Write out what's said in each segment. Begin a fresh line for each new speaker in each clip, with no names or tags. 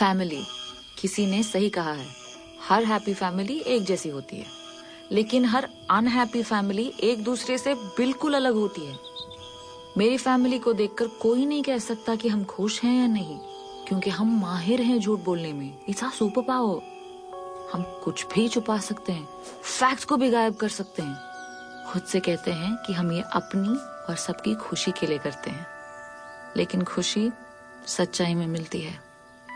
Family, किसी ने सही कहा है, हर हैप्पी फैमिली एक जैसी होती है, लेकिन हर अनहैप्पी फैमिली एक दूसरे से बिल्कुल अलग होती है। मेरी फैमिली को देखकर कोई नहीं कह सकता कि हम खुश हैं या नहीं, क्योंकि हम माहिर हैं झूठ बोलने में। It's a super power. हम कुछ भी छुपा सकते हैं, फैक्ट्स को भी गायब कर सकते हैं। खुद से कहते हैं कि हम ये अपनी और सबकी खुशी के लिए करते हैं, लेकिन खुशी सच्चाई में मिलती है,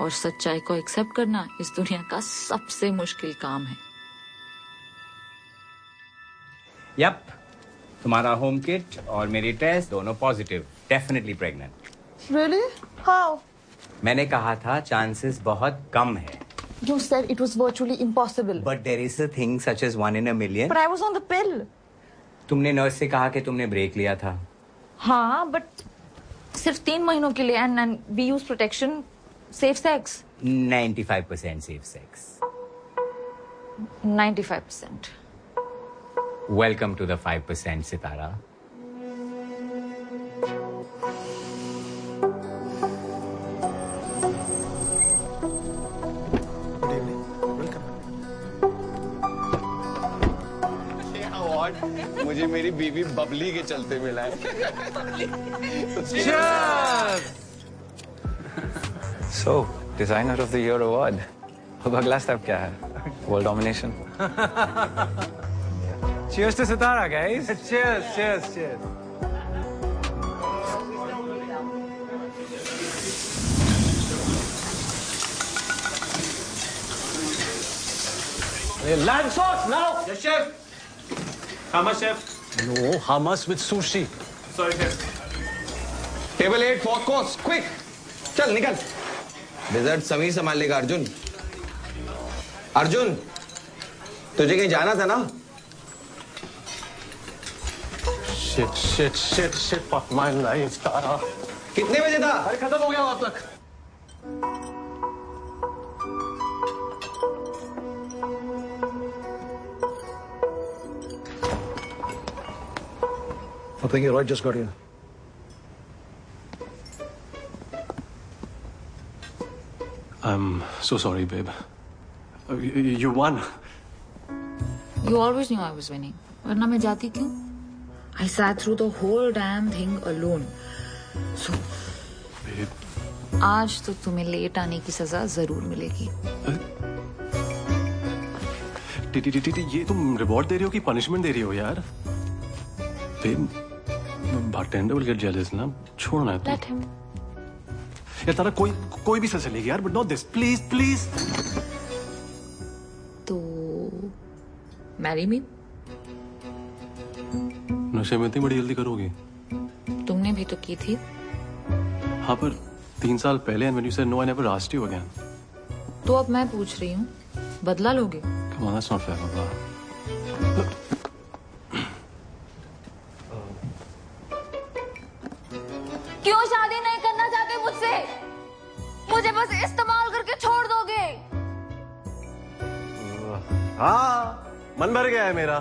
और सच्चाई को एक्सेप्ट करना इस दुनिया का सबसे मुश्किल काम है।
यप, तुम्हारा होम किट और मेरी टेस्ट दोनों positive, definitely pregnant.
Really? How?
मैंने कहा था चांसेस बहुत कम है।
You said it was virtually impossible.
But there is a thing such as 1 in a million.
But I was on the pill.
तुमने nurse से कहा कि तुमने ब्रेक लिया था।
हाँ, but सिर्फ 3 महीनों के लिए and we use protection, safe sex.
95% safe sex.
95%.
Welcome to the 5%, सितारा।
मुझे मेरी बीवी बबली के चलते मिला है।
So, designer of the year award. अब अगला स्टेप क्या है? World domination. Cheers to Sitara, guys.
Cheers, cheers, cheers.
Hey, lamb sauce now.
Yes, chef. Hummus, chef.
No, hummus with sushi.
Sorry, chef.
Table 8 4th course, quick. चल निकल। Dessert Sameer संभाल लेगा। अर्जुन, अर्जुन, तुझे कहीं जाना था ना?
Shit, fuck my life, तारा।
कितने बजे था?
अरे खत्म हो गया अब तक। I think you're right, just got here. I'm so sorry, babe. You won.
You always knew I was winning. वरना मैं जाती क्यों? I sat through the whole damn thing alone. So,
Babe.
आज तो तुम्हें लेट आने की सजा जरूर मिलेगी।
टी ये तुम रिवॉर्ड दे रही हो कि पनिशमेंट दे रही हो यार? Babe, bartender will get jealous ना, छोड़ना है।
Let him.
यार तारा कोई भी सजा चलेगी यार, but not this, please.
तो marry me?
नशे में इतनी बड़ी जल्दी करोगी?
तुमने भी तो की थी।
हाँ, पर 3 साल पहले and when you said no, I never asked you again.
तो अब मैं पूछ रही हूँ, बदला लोगे?
Come on, that's not fair, Papa.
क्यों शादी नहीं करना चाहते मुझसे? मुझे बस इस्तेमाल करके छोड़ दोगे?
हाँ, मन भर गया है मेरा।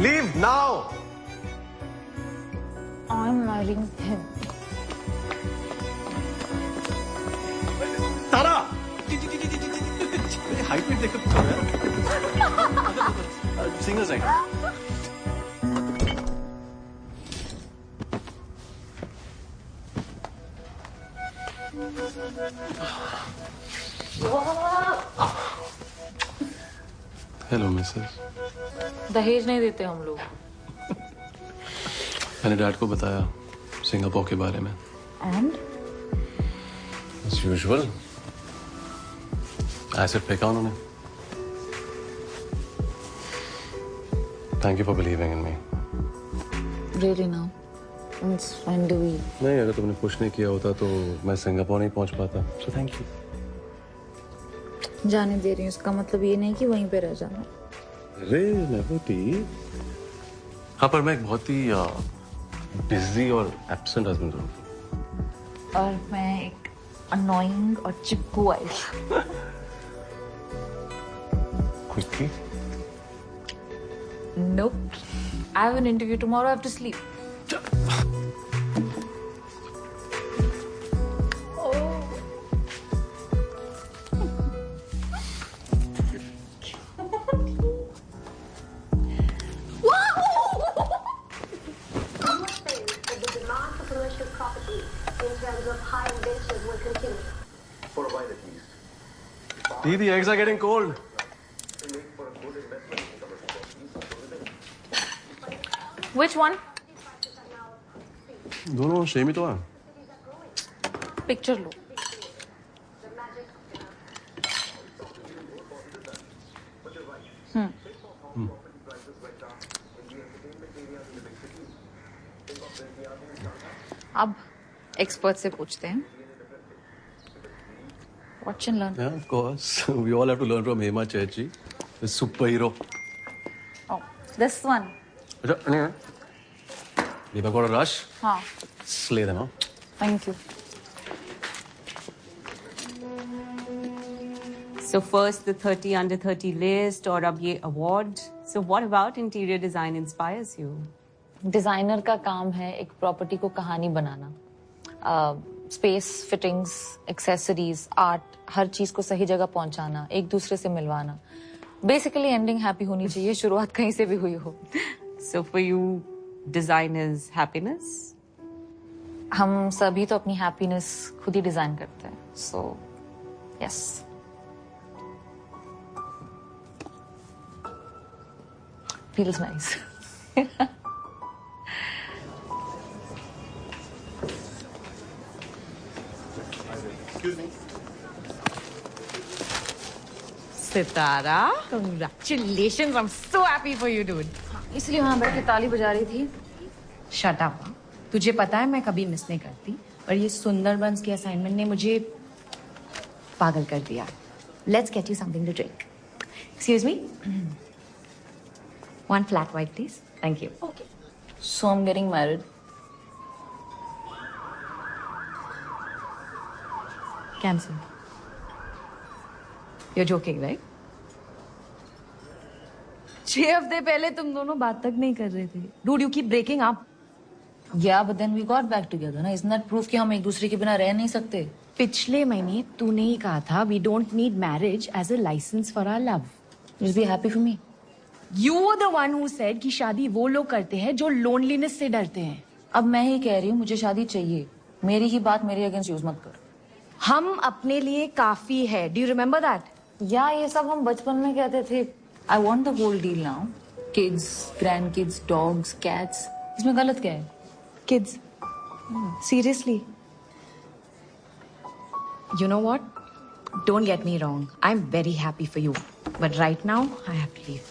Leave now.
I'm marrying him.
Tara! Height में देखो सिंगल साइड। Hello Mrs.
दहेज नहीं देते हम लोग।
मैंने डैड को बताया सिंगापुर के बारे में।
And?
As usual. एसिड फेंका उन्होंने। Thank you for believing in me.
Really now? When do we?
नहीं, अगर तुमने पुश नहीं किया होता तो मैं सिंगापुर नहीं पहुंच पाता। So thank you.
जाने दे रही हूँ, इसका मतलब ये नहीं कि वहीं पे रह जाना।
अरे नेवती। हाँ, पर मैं एक बहुत ही बिजी और एब्सेंट हस्बैंड हूँ।
और मैं एक अनोइंग और चिपकू wife.
Quickly?
Nope. I have an interview tomorrow. I have to sleep. Oh.
Tea, the eggs are getting cold.
Which one?
दोनों सेम ही तो है.
पिक्चर लो. अब एक्सपर्ट से पूछते हैं. Watch and learn.
Yeah, of course. We all have to learn from Hema Chechi, the superhero.
Oh, this one.
If I got a rush,
हाँ.
slay them, huh?
Thank you.
So first the 30 under 30 list और अब ये award. So what about interior design inspires you?
Designer का काम है एक property को कहानी बनाना. स्पेस, फिटिंग्स, एक्सेसरीज, आर्ट, हर चीज को सही जगह पहुंचाना, एक दूसरे से मिलवाना. बेसिकली एंडिंग हैप्पी होनी चाहिए, शुरुआत कहीं से भी हुई हो.
So for you, design is happiness?
हम सभी तो अपनी हैप्पीनेस खुद ही डिजाइन करते हैं. So yes. Feels nice.
Sitara, congratulations! I'm so happy for you, dude.
इसलिए वहां बैठ के ताली बजा रही थी.
Shut up. तुझे पता है मैं कभी मिस नहीं करती, पर ये सुंदरबंस की असाइनमेंट ने मुझे पागल कर दिया. Let's get you something to drink. Excuse me. One flat white please. Thank you.
Okay. So I am getting married.
Cancel. You're joking, right? 6 हफ्ते पहले तुम दोनों बात तक नहीं कर रहे थे. Dude, you keep breaking up.
Yeah, but then we got back together. ना, isn't that proof कि हम एक दूसरे के बिना रह नहीं सकते?
पिछले महीने तूने ही कहा था we don't need marriage as a license for our love.
Just be happy for me.
You were the one who said कि शादी वो लोग करते हैं जो loneliness से डरते हैं.
अब मैं ही कह रही हूँ मुझे शादी चाहिए. मेरी ही बात मेरे अगेंस्ट यूज मत कर.
हम अपने लिए काफी है. Do you remember that?
या ये सब हम बचपन में कहते थे. I want the whole deal now. Kids, grand kids, dogs, cats. इसमें गलत क्या है?
Kids. Seriously. You know what? Don't get me wrong. I'm very happy for you. But right now, I have to leave.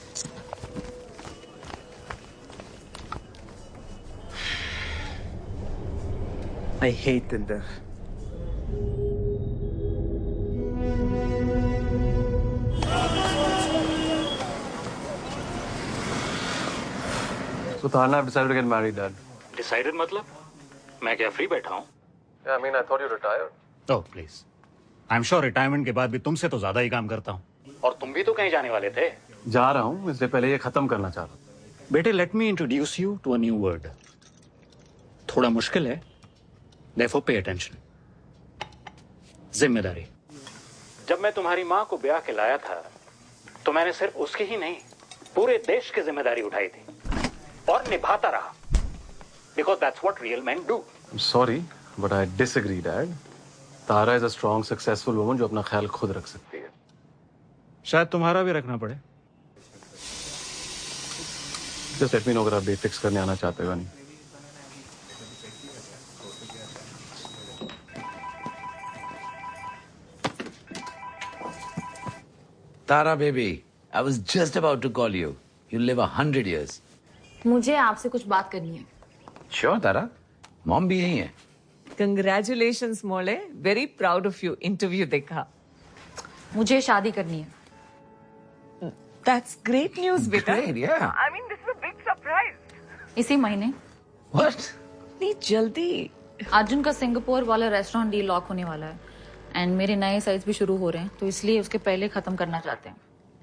I hate Tinder.
So Tarna, I've decided to get married, Dad.
Decided मतलब? मैं क्या free बैठा हूँ?
Yeah, I mean, I thought you retired.
Oh, please. I'm sure retirement के बाद भी तुमसे तो ज्यादा ही काम करता हूँ. और तुम भी तो कहीं जाने वाले थे.
जा रहा हूँ, इसलिए पहले ये खत्म करना चाह रहा हूँ.
बेटे, let me introduce you to a new word. थोड़ा मुश्किल है. Therefore, pay attention. जिम्मेदारी. जब मैं तुम्हारी माँ को ब्याह के लाया था, तो मैंने सिर्फ उसकी ही नहीं, पूरे देश की जिम्मेदारी उठाई थी. और निभाता रहा. Because that's what real men do.
I'm sorry, but I disagree, Dad. Tara is a strong, successful woman जो अपना ख्याल खुद रख सकती है.
शायद तुम्हारा भी रखना पड़े.
Just let me know अगर आप डेट फिक्स करने आना चाहते हो नहीं.
Tara, baby, I was just about to call you. You'll live 100 years.
मुझे आपसे कुछ बात करनी है.
Sure, Tara. Mom भी यही है.
Congratulations, Mole. Very proud of you. Interview देखा.
मुझे शादी करनी है.
That's great news, beta.
Great, yeah.
I mean, this is a big surprise.
इसी महीने.
What?
इतनी जल्दी.
अर्जुन का सिंगापुर वाला रेस्टोरेंट डील लॉक होने वाला है. एंड मेरे नए साइज भी शुरू हो रहे हैं, तो इसलिए उसके पहले खत्म करना चाहते हैं.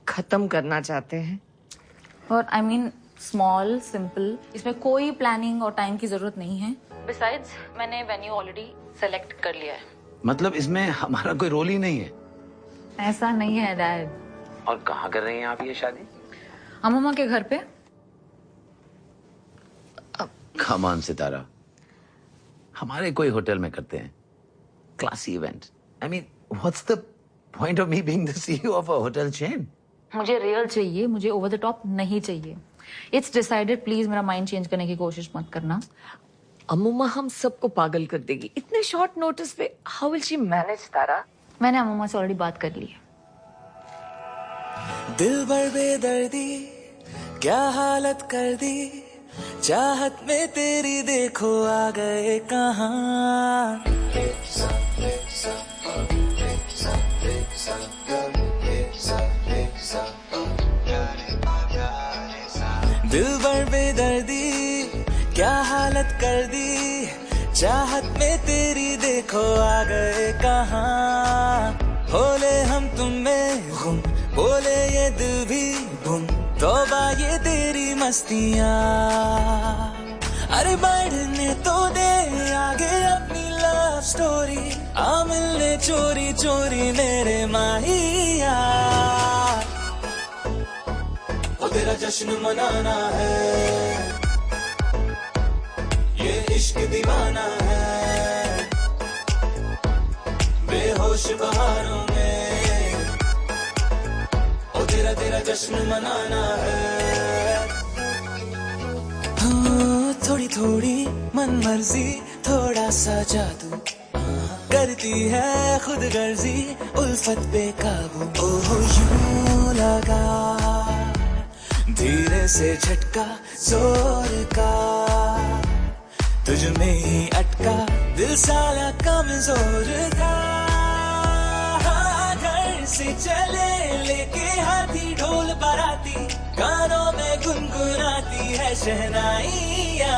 खत्म करना चाहते हैं?
और आई मीन स्मॉल, सिंपल. इसमें कोई प्लानिंग और टाइम की जरूरत नहीं है. बिसाइड्स मैंने वेन्यू ऑलरेडी सेलेक्ट कर लिया है.
मतलब इसमें हमारा कोई रोल ही नहीं है.
ऐसा नहीं है डैड.
और कहाँ कर रहे हैं आप ये शादी?
अम्मा के घर पे.
Come on, सितारा. हमारे कोई होटल में करते हैं. classy event. I mean, what's the point of me being the CEO of a hotel chain?
मुझे रियल चाहिए, मुझे ओवर द टॉप नहीं चाहिए. It's decided. प्लीज मेरा माइंड चेंज करने की कोशिश मत करना.
अम्मुमा हम सबको पागल कर देगी इतने शॉर्ट नोटिस पे. हाउ विल शी मैनेज तारा?
मैंने अम्मुमा से ऑलरेडी बात कर ली है.
दिल भर बेदर्दी क्या हालत कर दी, चाहत में तेरी देखो आ गए कहाँ. दिल भर बेदर्दी क्या हालत कर दी, चाहत में तेरी देखो आ गए कहाँ. होले हम तुम में गुम, बोले ये दिल भी गुम, तौबा ये तेरी मस्तियाँ. अरे बढ़ने तो दे आगे अपनी लव स्टोरी, आ मिलने चोरी चोरी मेरे माहिया. ओ तेरा जश्न मनाना है, ये इश्क दीवाना है, बेहोश बहारों में. ओ तेरा तेरा जश्न मनाना है. थोड़ी थोड़ी मन मर्जी, थोड़ा सा जादू, करती है खुद गर्जी उल्फत बेकाबू. ओह यूं लगा धीरे से झटका जोर का, तुझ में ही अटका दिल साला कमजोर था. घर से चले लेके हाथी ढोल बराती, कानों में गुनगुनाती है शहनाइयाँ.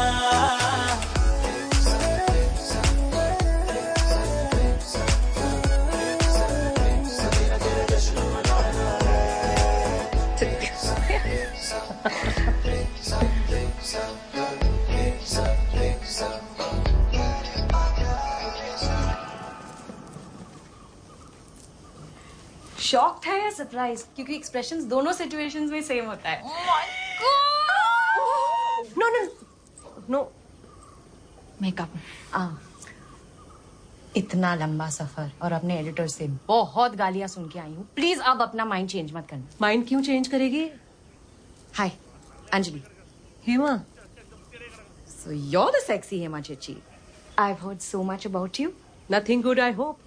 शॉक्ड है या सरप्राइज? क्योंकि एक्सप्रेशंस दोनों सिचुएशंस में सेम होता है. No no no makeup. इतना लंबा सफर और अपने एडिटर से बहुत गालियां सुन के आई हूँ. प्लीज अब अपना माइंड चेंज मत करना.
माइंड क्यों चेंज करेगी?
Hi Anjali.
Hema.
So you're the sexy Hema Chichi. I've heard so much about you.
Nothing good, I hope.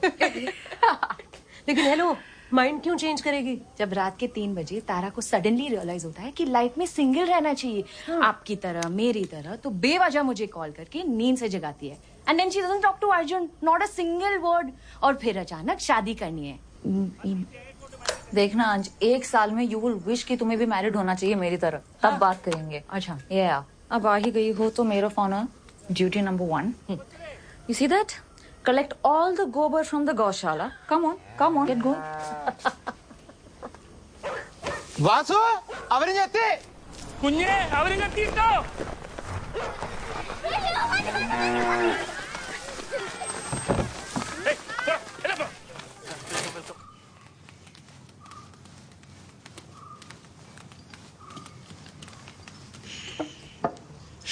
लेकिन हेलो, माइंड क्यों चेंज करेगी?
जब रात के 3 बजे तारा को सडनली रियलाइज होता है कि लाइफ में सिंगल रहना चाहिए, आपकी तरह मेरी तरह, तो बेवजह मुझे कॉल करके नींद से जगाती है. And then she doesn't talk to Arjun, not a single word. और फिर अचानक शादी करनी है.
देखना अंज, 1 साल में यू विल विश कि तुम्हें भी मैरिड होना चाहिए मेरी तरह. तब बात करेंगे.
अच्छा.
या अब आ ही गई हो तो मेरा फोन है. Duty number 1. You see that? Collect all the gobar from the Gaushala. Come on, get going.
Vasu അവരിഞ്ഞെത്തി. കുഞ്ഞേ അവരിഞ്ഞെത്തിട്ടോ.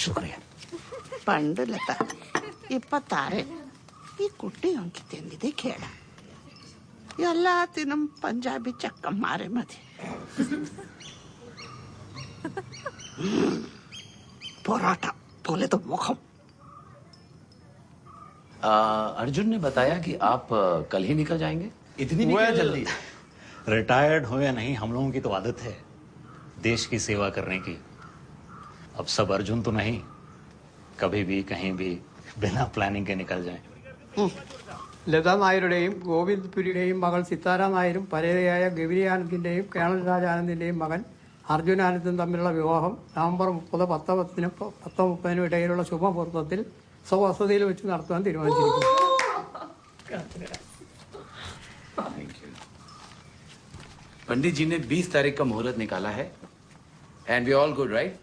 ശുക്രിയ. പണ്ട് ലത ഇപ്പൊ താരെ ഈ കുട്ടിയൊക്കെ തിന്നിത് കേട. എല്ലാത്തിനും പഞ്ചാബി ചക്കന്മാരെ മതി. പൊറോട്ട പോലെ तो मुखम.
अर्जुन ने बताया कि आप कल ही निकल जाएंगे. इतनी भी क्या जल्दी?
रिटायर्ड हो या नहीं, हम लोगों की तो आदत है देश की सेवा करने की. अब सब अर्जुन तो नहीं, कभी भी कहीं भी बिना प्लानिंग के निकल जाएं.
ലതാ നായരുടെയും ഗോവിന്ദ്പുരിയുടെയും മകൾ സിത്താര നായരും പരേതയായ ഗൗരി ആനന്ദിന്റെയും കേണൽ രാജ ആനന്ദിന്റെയും മകൻ അർജുൻ ആനന്ദും തമ്മിലുള്ള വിവാഹം നവംബർ 30, 10:30 ഇടയിലുള്ള ശുഭമുഹൂർത്തത്തിൽ സ്വവസതിയിൽ വെച്ച് നടത്താൻ തീരുമാനിച്ചിരിക്കുന്നു.
पंडित जी ने 20 तारीख का मुहूर्त निकाला है. And we all good, right?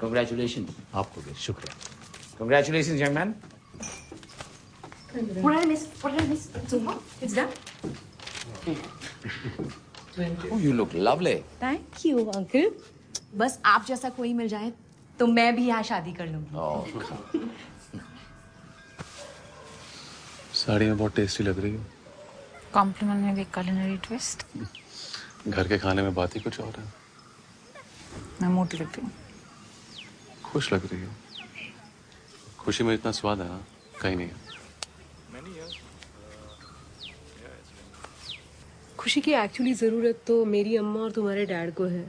Congratulation.
आपको भी शुक्रिया.
Congratulation young man.
What did I miss? It's done.
Oh, you look lovely.
Thank you, uncle. बस आप जैसा कोई मिल जाए तो मैं भी यहाँ शादी कर लूंगी.
Oh.
साड़ी में बहुत टेस्टी लग रही है।
कॉम्प्लीमेंट में भी culinary twist।
घर के खाने में बात ही कुछ और है।
मैं मोटी लग रही हूँ।
खुश लग रही है। खुशी में इतना स्वाद है ना, कहीं नहीं है।
खुशी की एक्चुअली जरूरत तो मेरी अम्मा और तुम्हारे डैड को है।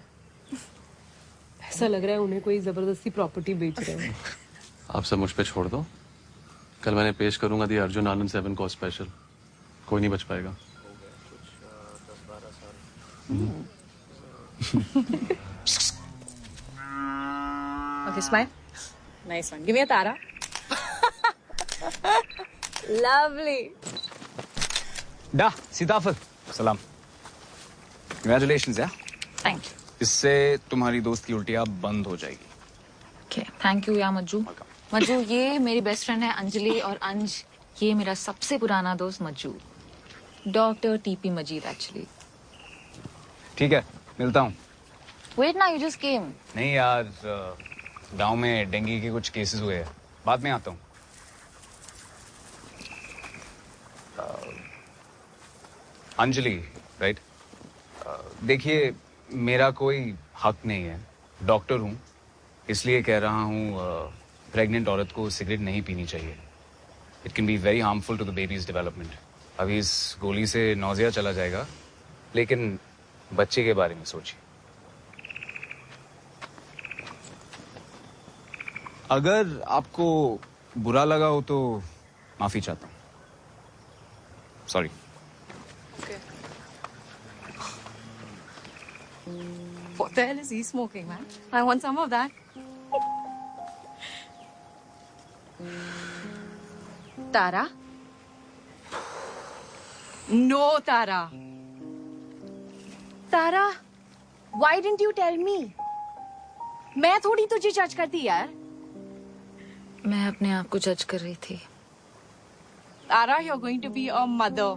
ऐसा लग रहा है उन्हें कोई जबरदस्ती प्रॉपर्टी बेच रहे हैं।
आप सब मुझ पे छोड़ दो। कल मैंने पेश करूंगा दी अर्जुन आनंद 7 को स्पेशल। कोई नहीं बच पाएगा।
Okay, smile. Nice one. Give me a Tara. Lovely.
डा सीताफल सलाम। Congratulations यार।
Thank you.
इससे तुम्हारी दोस्त की उल्टियाँ बंद हो जाएगी।
Okay, thank you या मज्जू। मज्जू ये मेरी बेस्ट फ्रेंड है अंजलि और अंज ये मेरा सबसे पुराना दोस्त मज्जू। डॉक्टर टीपी मजीद एक्चुअली।
ठीक है, मिलता हूँ।
Wait now, you just came.
नहीं यार, गांव में डेंगू के कुछ केसेस हुए हैं। बाद में आता हूँ। अंजलि, राइट? देखिए, मेरा कोई हक नहीं है। डॉक्टर हूँ, इसलिए कह रहा हूँ प्रेग्नेंट औरत को सिगरेट नहीं पीनी चाहिए। It can be very harmful to the baby's development. अभी इस गोली से नौजिया चला जाएगा, लेकिन बच्चे के बारे में सोचिए। अगर आपको बुरा लगा हो तो माफी चाहता हूँ। Sorry.
What the hell is he smoking, man? I want some of that. Tara? No, Tara. Tara, why didn't you tell me? मैं थोड़ी तुझे जज करती यार।
मैं अपने आप को जज कर रही थी।
Tara, you're going to be a mother.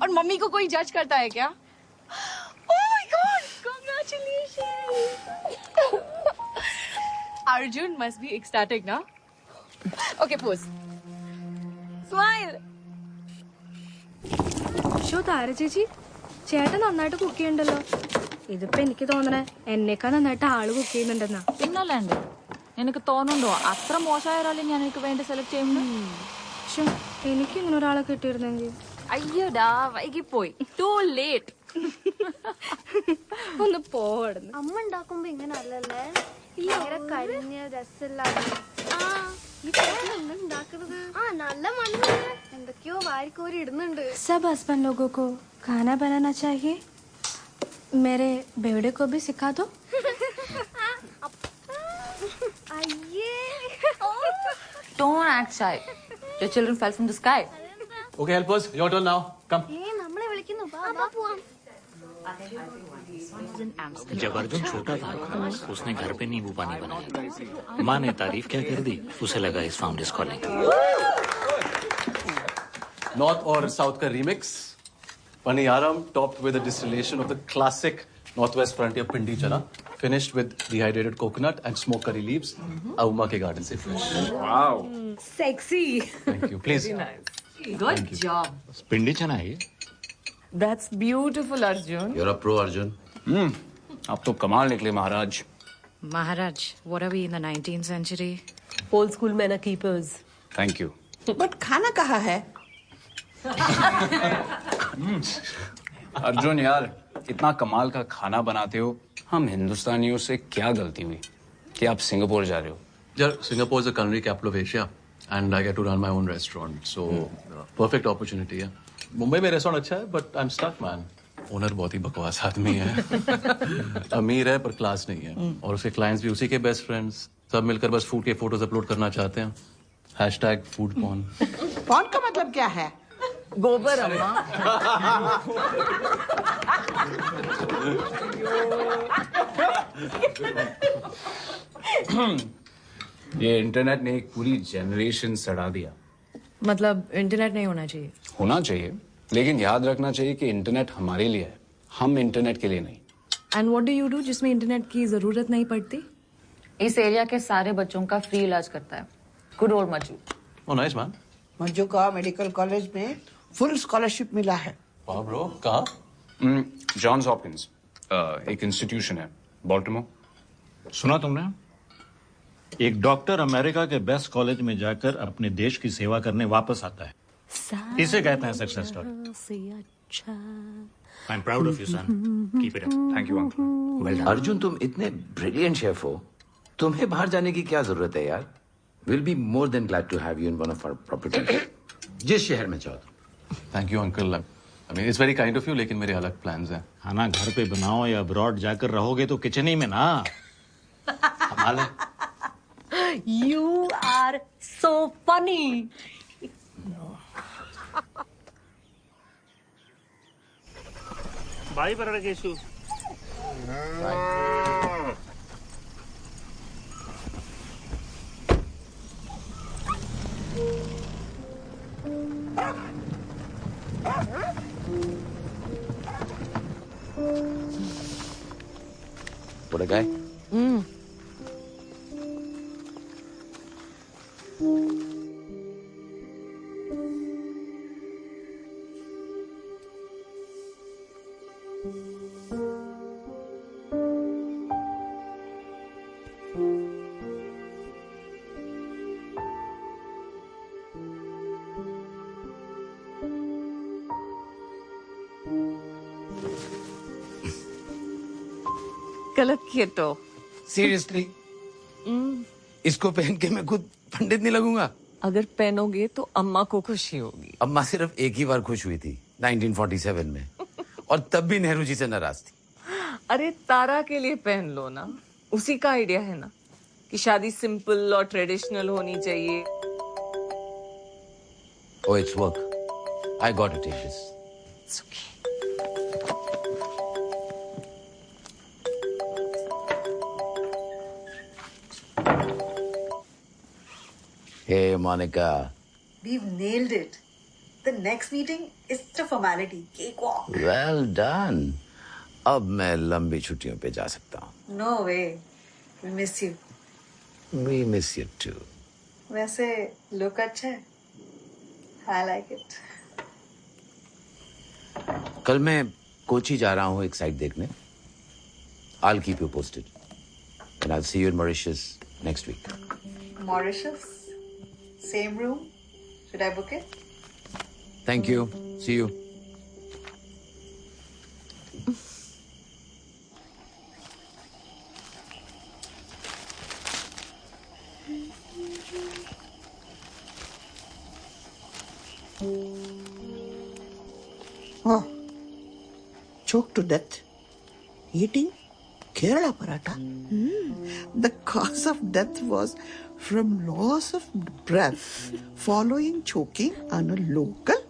और मम्मी को कोई जज करता है क्या? Oh my God! Congratulations! Arjun must be ecstatic, na? Okay, pose. Smile.
Show Tara ചേച്ചി ചേട്ടൻ നന്നായിട്ട് കുക്ക് ചെയ്യണ്ടല്ലോ. ഇതിപ്പോ എനിക്ക് തോന്നണേ എന്നേക്കാൾ നന്നായിട്ട് ആള് കുക്ക് ചെയ്യുന്നുണ്ടെന്നാ.
പിന്നല്ലാണ്ട് എനിക്ക് തോന്നുന്നുണ്ടോ അത്ര മോശമായ ഒരാളെ ഞാൻ എനിക്ക് വേണ്ടി സെലക്ട് ചെയ്യുന്നു?
എനിക്ക് ഇങ്ങനെ ഒരാളെ കിട്ടിയിരുന്നെങ്കിൽ.
അയ്യോടാ വൈകിപ്പോയി. To late.
ഒന്ന് പോടുന്നു.
അമ്മ ഉണ്ടാക്കുമ്പോ ഇങ്ങനെ അല്ലല്ലേ? ഭയങ്കര കരിഞ്ഞ രസമില്ലാതെ. നല്ല മണ്ണ് എന്തൊക്കെയോ വാരിക്കോരി ഇടുന്നുണ്ട്.
सब हस्बैंड लोगों को खाना बनाना चाहिए. मेरे बेवड़े को भी सिखा दो.
Don't act shy. Your children fell from the sky.
Okay, help us. Your turn now. Come.
നമ്മളെ വിളിക്കുന്നു. വാ പോവാം.
जब अर्जुन छोटा था उसने घर पे नींबू पानी बनाया। माँ ने तारीफ क्या कर दी, उसे लगा इस found is calling.
North or South का remix. Paniyaram topped with a distillation of the classic Northwest frontier pindi chana, finished with dehydrated coconut and smoked curry leaves. Auma ke garden se fresh.
Wow.
Sexy.
Thank you. Please.
Very nice. Good job.
पिंडी चना है ये।
That's beautiful, Arjun.
You're a pro, Arjun.
आप तो कमाल निकले महाराज।
Maharaj, what are we in the 19th century?
Old school men are keepers.
Thank you.
But खाना कहाँ है?
अर्जुन यार, इतना कमाल का खाना बनाते हो, हम हिंदुस्तानियों से क्या गलती हुई कि आप सिंगापुर जा रहे हो?
Yeah, Singapore is the culinary capital of Asia, and I get to run my own restaurant. So, perfect opportunity है. मुंबई में रेस्टोरेंट अच्छा है, but I'm stuck, man. Owner बहुत ही बकवास आदमी है. अमीर है पर क्लास नहीं है. और उसके क्लाइंट्स भी उसी के बेस्ट फ्रेंड्स. सब मिलकर बस फूड के फोटोज अपलोड करना चाहते हैं. #foodporn.
पॉन का मतलब क्या है?
गोबर अम्मा.
ये इंटरनेट ने एक पूरी जनरेशन सड़ा दिया.
मतलब इंटरनेट नहीं होना चाहिए.
होना चाहिए, लेकिन याद रखना चाहिए कि इंटरनेट हमारे लिए है, हम इंटरनेट के लिए नहीं.
And what do you do जिसमें इंटरनेट की जरूरत नहीं पड़ती? इस एरिया के सारे बच्चों का फ्री इलाज करता है. Good old Manju.
Oh, nice, man.
Manju का मेडिकल कॉलेज में फुल स्कॉलरशिप मिला है।
वाह ब्रो, कहाँ?
जॉन्स हॉपकिंस, एक इंस्टीट्यूशन है बॉल्टिमोर।
सुना तुमने? एक डॉक्टर अमेरिका के बेस्ट कॉलेज में जाकर अपने देश की सेवा करने वापस आता है, इसे कहते हैं success story. I am proud of you son, keep it up.
Thank you uncle.
Well Arjun, तुम इतने ब्रिलियंट शेफ हो, तुम्हें बाहर जाने की क्या जरूरत है यार? Will be more than glad to have you in one of our properties, जिस शहर में चाहो।
Thank you uncle, I mean it's very kind of you, लेकिन मेरे अलग प्लान्स हैं।
खाना घर पे बनाओ या अब्रॉड जाकर रहोगे तो किचन ही में ना। संभाले।
You are so funny.
Bye, Paradakeshu.
What a guy.
गलत किए तो।
सीरियसली? इसको पहन के मैं खुद पंडित नहीं लगूंगा?
अगर पहनोगे तो अम्मा को खुशी होगी।
अम्मा सिर्फ एक ही बार खुश हुई थी 1947 में, और तब भी नेहरू जी से नाराज थी।
अरे तारा के लिए पहन लो ना, उसी का आइडिया है ना कि शादी सिंपल और ट्रेडिशनल होनी चाहिए।
Oh, it's work. I got to take this.
It's okay.
Hey, Monica.
We've nailed it. The next meeting is just a formality. Cakewalk.
Well done. अब मैं लंबी छुट्टियों पे जा सकता हूँ।
No way. We miss you.
We miss you too.
वैसे look अच्छा है. I like it.
कल मैं कोची जा रहा हूँ एक साइट देखने। I'll keep you posted. And I'll see you in Mauritius next week.
Mauritius? Same room? Should I book it?
Thank you. See you.
Oh, choked to death. Eating Kerala paratha. The cause of death was from loss of breath following choking on a local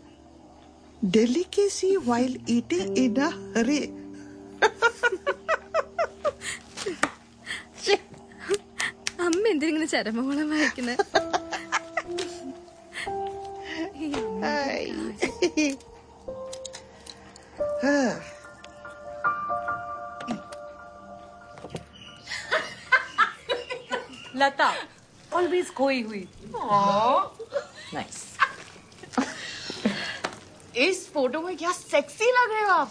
delicacy while eating in a hurry.
അമ്മ എന്തിനിങ്ങനെ ചരമോളം വായിക്കുന്നേ?
लता always खोई हुई।
Nice. इस photo में क्या sexy लग रहे हो आप।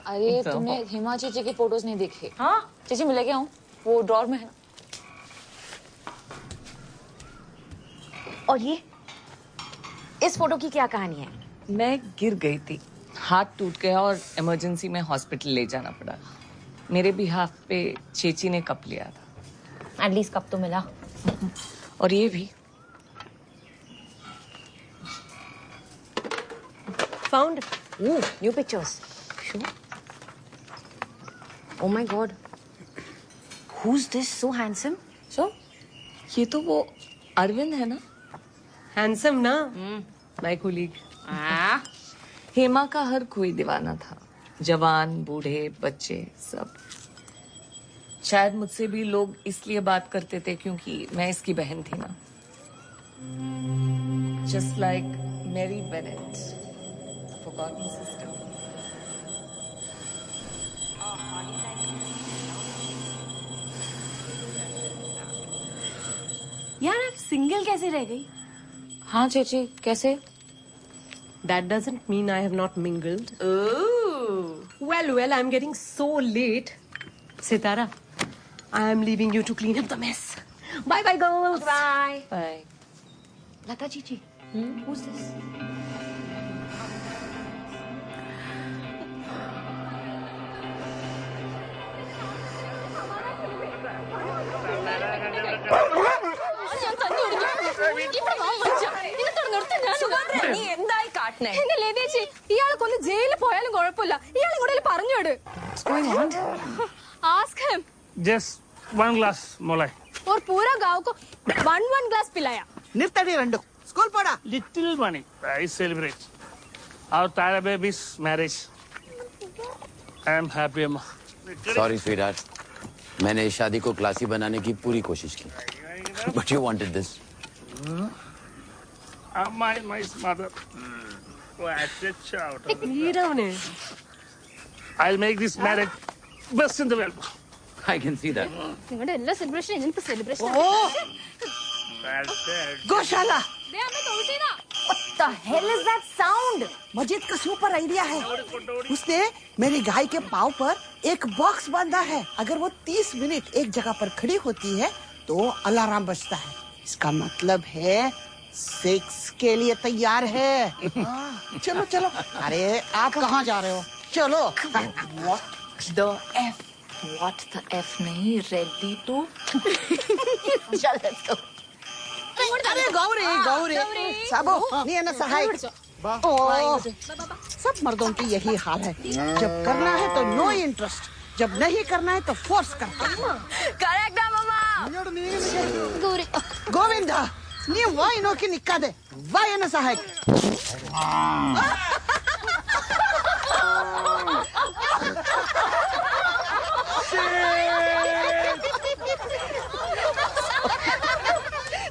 अरे तुमने हिमा चीची की फोटोज नहीं देखे? हाँ चीची मैं लेके आऊं, वो ड्रॉर में है।
और ये इस फोटो की क्या कहानी है?
मैं गिर गई थी, हाथ टूट गया और इमरजेंसी में हॉस्पिटल ले जाना पड़ा। मेरे बिहाफ पे चेची ने कप लिया था।
एटलीस्ट कप तो मिला।
और ये भी।
Found. Ooh, new pictures. Sure. Oh my God. Who's this so handsome?
So? ये तो वो अरविंद है ना? हैंडसम ना? My colleague. हेमा का हर कोई दीवाना था, जवान बूढ़े बच्चे सब। शायद मुझसे भी लोग इसलिए बात करते थे क्योंकि मैं इसकी बहन थी ना। Just like Mary Bennett, forgotten sister.
यार आप सिंगल कैसे रह गई?
हाँ चेची, कैसे?
That doesn't mean I have not mingled. Oh. Well, I'm getting so late. Sitara, I am leaving you to clean up the mess. Bye, girls.
Bye.
Bye.
Lata Chichi, who's this?
എന്നെ ലേതേച്ചി, ഇയാളെ കൊന്ന് ജയിലിൽ പോയാലും കുഴപ്പമില്ല. ഇയാൾ ഇങ്ങോട്ടേലും പറഞ്ഞു വിട്. Ask him.
Just 1 glass, Molai.
और पूरा गांव को 1 glass पिलाया.
निर्तड़ी रंडो स्कूल पढ़ा.
Little money. I celebrate our Tara baby's marriage. I am happy, Amma.
Sorry, sweetheart. मैंने इस शादी को क्लासी बनाने की पूरी कोशिश की. But you wanted this.
My mother. Watch it out. I'll make this marriage best in the world.
I can see that.
നിങ്ങളുടെ എല്ലാ സെലിബ്രേഷൻ ഇങ്ങനത്തെ സെലിബ്രേഷൻ.
गौशाला.
What the hell is that sound?
मजीद का सुपर आइडिया है. उसने मेरी गाय के पाँव पर एक बॉक्स बांधा है. अगर वो 30 मिनट एक जगह पर खड़ी होती है तो अलार्म बजता है. इसका मतलब है सेक्स के लिए तैयार है. चलो चलो. अरे आप कहाँ जा रहे हो? चलो.
What the F? What the F नहीं, ready to?
चल let's go.
अरे गौरी साबो नहीं है ना सहाय. सब मर्दों की यही हाल है. जब करना है तो नो इंटरेस्ट, जब नहीं करना है तो फोर्स करता है.
Correct mama.
ಗೌರಿ,
ಗೋವಿಂದ ನೀವು ವಾಯ್ ನೋಕಿ ನಿಕ್ಕದೆ ವಾಯನ ಸಹಾಯ.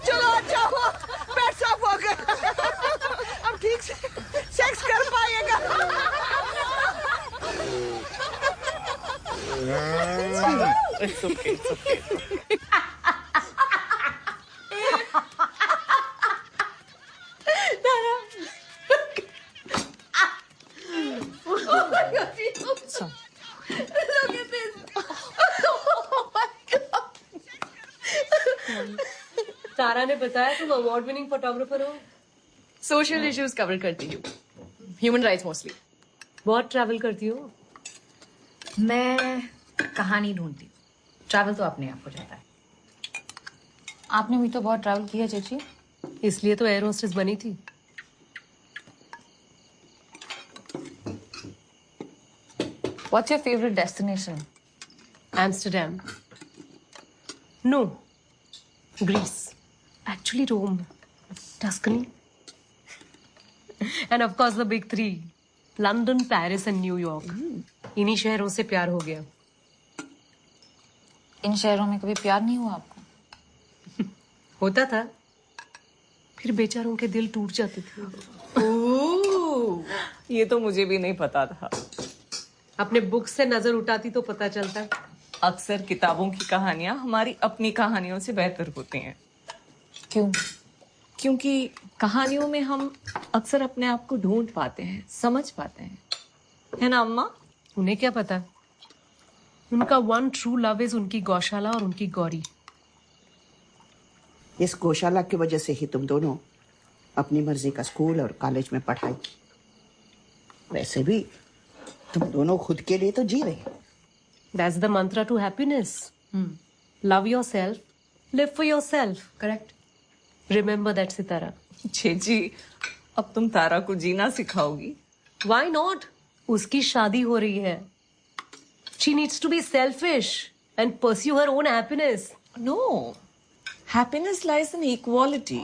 चलो अच्छा हुआ पेट साफ हो गया. अब ठीक से सेक्स कर पाएगा.
It's okay.
Look at this. Oh my God.
तारा ने बताया तुम अवार्ड विनिंग फोटोग्राफर हो.
सोशल इश्यूज कवर करती हूँ, ह्यूमन राइट्स मोस्टली.
बहुत ट्रैवल करती हो.
मैं कहानी ढूंढती हूँ, ट्रैवल तो अपने आप हो जाता है.
आपने भी तो बहुत ट्रैवल किया चेची.
इसलिए तो एयर होस्टेस बनी थी.
What's your favorite destination?
Amsterdam. No. Greece. Actually Rome. Tuscany. And of course the big three. London, Paris and New York. इन्हीं शहरों से प्यार हो गया.
इन शहरों में कभी प्यार नहीं हुआ आपको?
होता था, फिर बेचारों के दिल टूट जाते थे.
ये तो मुझे भी नहीं पता था.
अपने बुक से नजर उठाती तो पता चलता.
अक्सर किताबों की कहानियां हमारी अपनी कहानियों से बेहतर होती हैं.
क्यों?
क्योंकि कहानियों में हम अक्सर अपने आप को ढूंढ पाते हैं, समझ पाते हैं, है ना अम्मा?
उन्हें क्या पता, उनका वन ट्रू लव इज उनकी गौशाला और उनकी गौरी.
इस गौशाला की वजह से ही तुम दोनों अपनी मर्जी का स्कूल और कॉलेज में पढ़ाई. वैसे भी तुम दोनों खुद के लिए तो जी रहे हो.
That's the mantra to happiness. Love yourself, live for yourself.
Correct.
Remember that, Sitara.
जी, अब तुम तारा को जीना सिखाओगी?
Why not? उसकी शादी हो रही है. She needs to be selfish and pursue her own happiness.
No. Happiness lies in equality.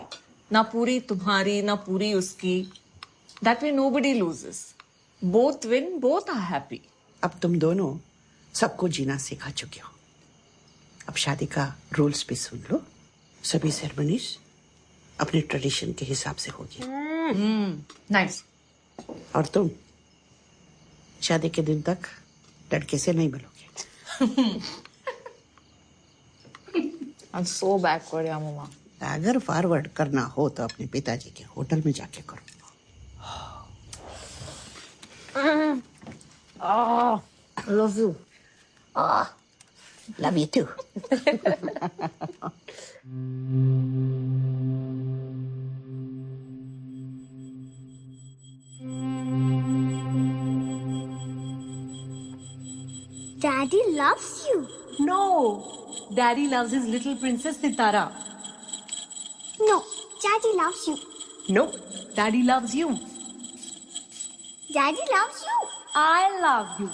ना पूरी तुम्हारी, ना पूरी उसकी. That way nobody loses. Both win, both are happy.
अब तुम दोनों सबको जीना सिखा चुके हो. अब शादी का रूल्स भी सुन लो. सभी सेरेमनीज अपने ट्रेडिशन के हिसाब से होगी.
Nice.
और तुम शादी के दिन तक लड़के से नहीं मिलोगे.
I'm so backward, yeah, Mama.
अगर फॉरवर्ड करना हो तो अपने पिताजी के होटल में जाके करो।
Love you.
Love you too.
Daddy loves you.
No, Daddy loves his little princess Sitara.
No, Daddy loves you.
No, Daddy loves you.
Daddy loves you.
I love you.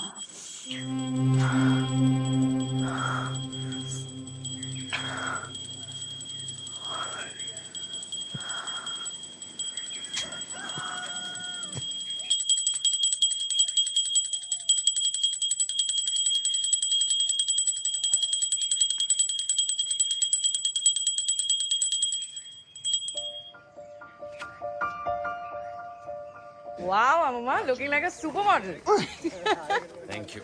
Wow, Mama, looking like a supermodel.
Thank you.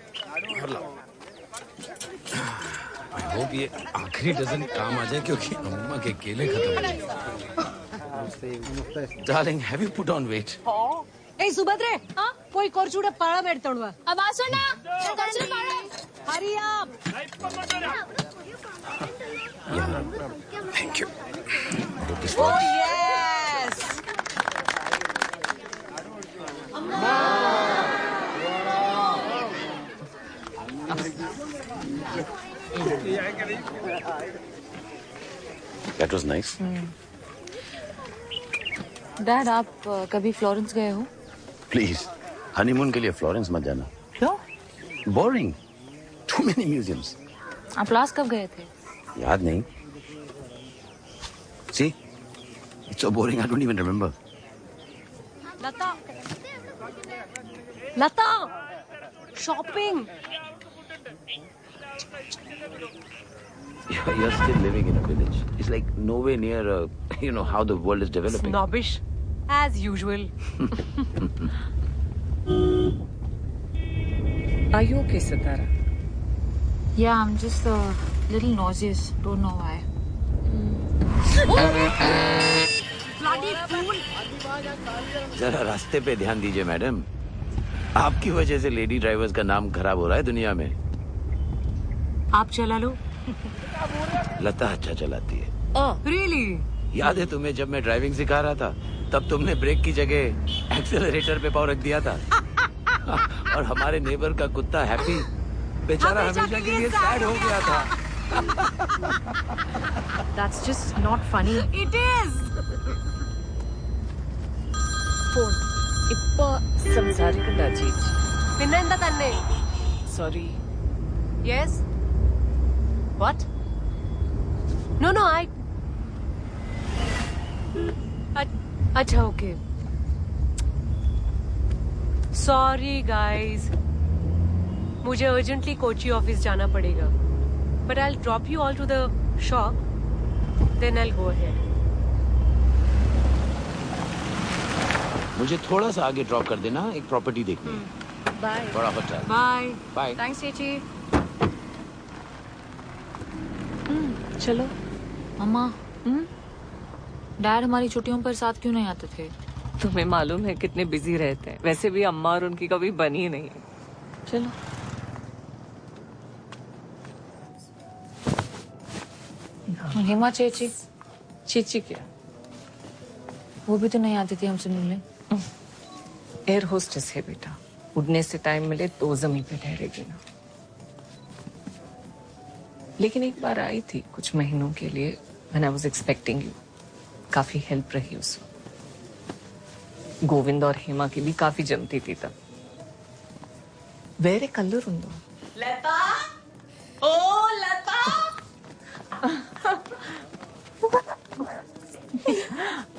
I hope ये आखिरी dozen काम आ जाए क्योंकि अम्मा के केले खत्म हो गए। Darling, have you put on weight?
Hey, Subhadre, कोई कोरचूड़े पाड़ा बैठ तोड़वा।
अब आ सुना, कोरचूड़े पाड़ा।
Hurry up.
Thank you.
Oh yes.
That was nice.
Dad, आप कभी फ्लोरेंस गए हो?
प्लीज हनीमून के लिए फ्लोरेंस मत जाना।
क्यों?
Boring, too many museums.
आप लास्ट कब गए थे?
याद नहीं। See, it's so boring. I don't even remember.
Lata, shopping.
You're still living in a village. It's like nowhere near, how the world is developing.
Snobbish, as usual.
Are you okay, Sitara?
Yeah, I'm just a little nauseous. Don't know why.
Bloody fool.
जरा रास्ते पे ध्यान दीजिए madam. आपकी वजह से lady drivers का नाम खराब हो रहा है दुनिया में।
आप चला लो।
लता अच्छा चलाती है।
Really?
याद है तुम्हें जब मैं ड्राइविंग सिखा रहा था तब तुमने ब्रेक की जगह एक्सेलरेटर पे पाँव रख दिया था। और हमारे नेबर का कुत्ता हैप्पी बेचारा हमेशा के लिए सैड हो गया था।
That's just not funny.
It is.
Phone. ഇപ്പൊ സംസാരിക്കണ്ട ചേച്ചി.
പിന്നെന്താ തന്നെ?
Sorry.
Yes. What? No, अच्छा, okay. Sorry, guys. मुझे urgently कोची ऑफिस जाना पड़ेगा. But I'll drop you all to the shop. Then I'll go ahead.
मुझे थोड़ा सा आगे ड्रॉप कर देना, एक प्रॉपर्टी देखनी है।
Bye.
थोड़ा बचा।
Bye.
Bye.
Thanks, चेची।
चलो।
मम्मा, डैड हमारी छुट्टियों पर साथ क्यों नहीं आते थे?
तुम्हें मालूम है कितने बिजी रहते हैं। वैसे भी अम्मा और उनकी कभी बनी ही नहीं। चलो।
हेमा चेची।
चीची क्या?
वो भी तो नहीं आती थी हमसे मिलने।
एयर होस्टेस है बेटा, उड़ने से टाइम मिले तो जमीन पे ठहरेगी ना। लेकिन एक बार आई थी कुछ महीनों के लिए, when I was expecting you. काफी हेल्प रही उसमें। गोविंद और हेमा की भी काफी जमती थी तब। वेरे कलर उंदो।
लता, ओ लता।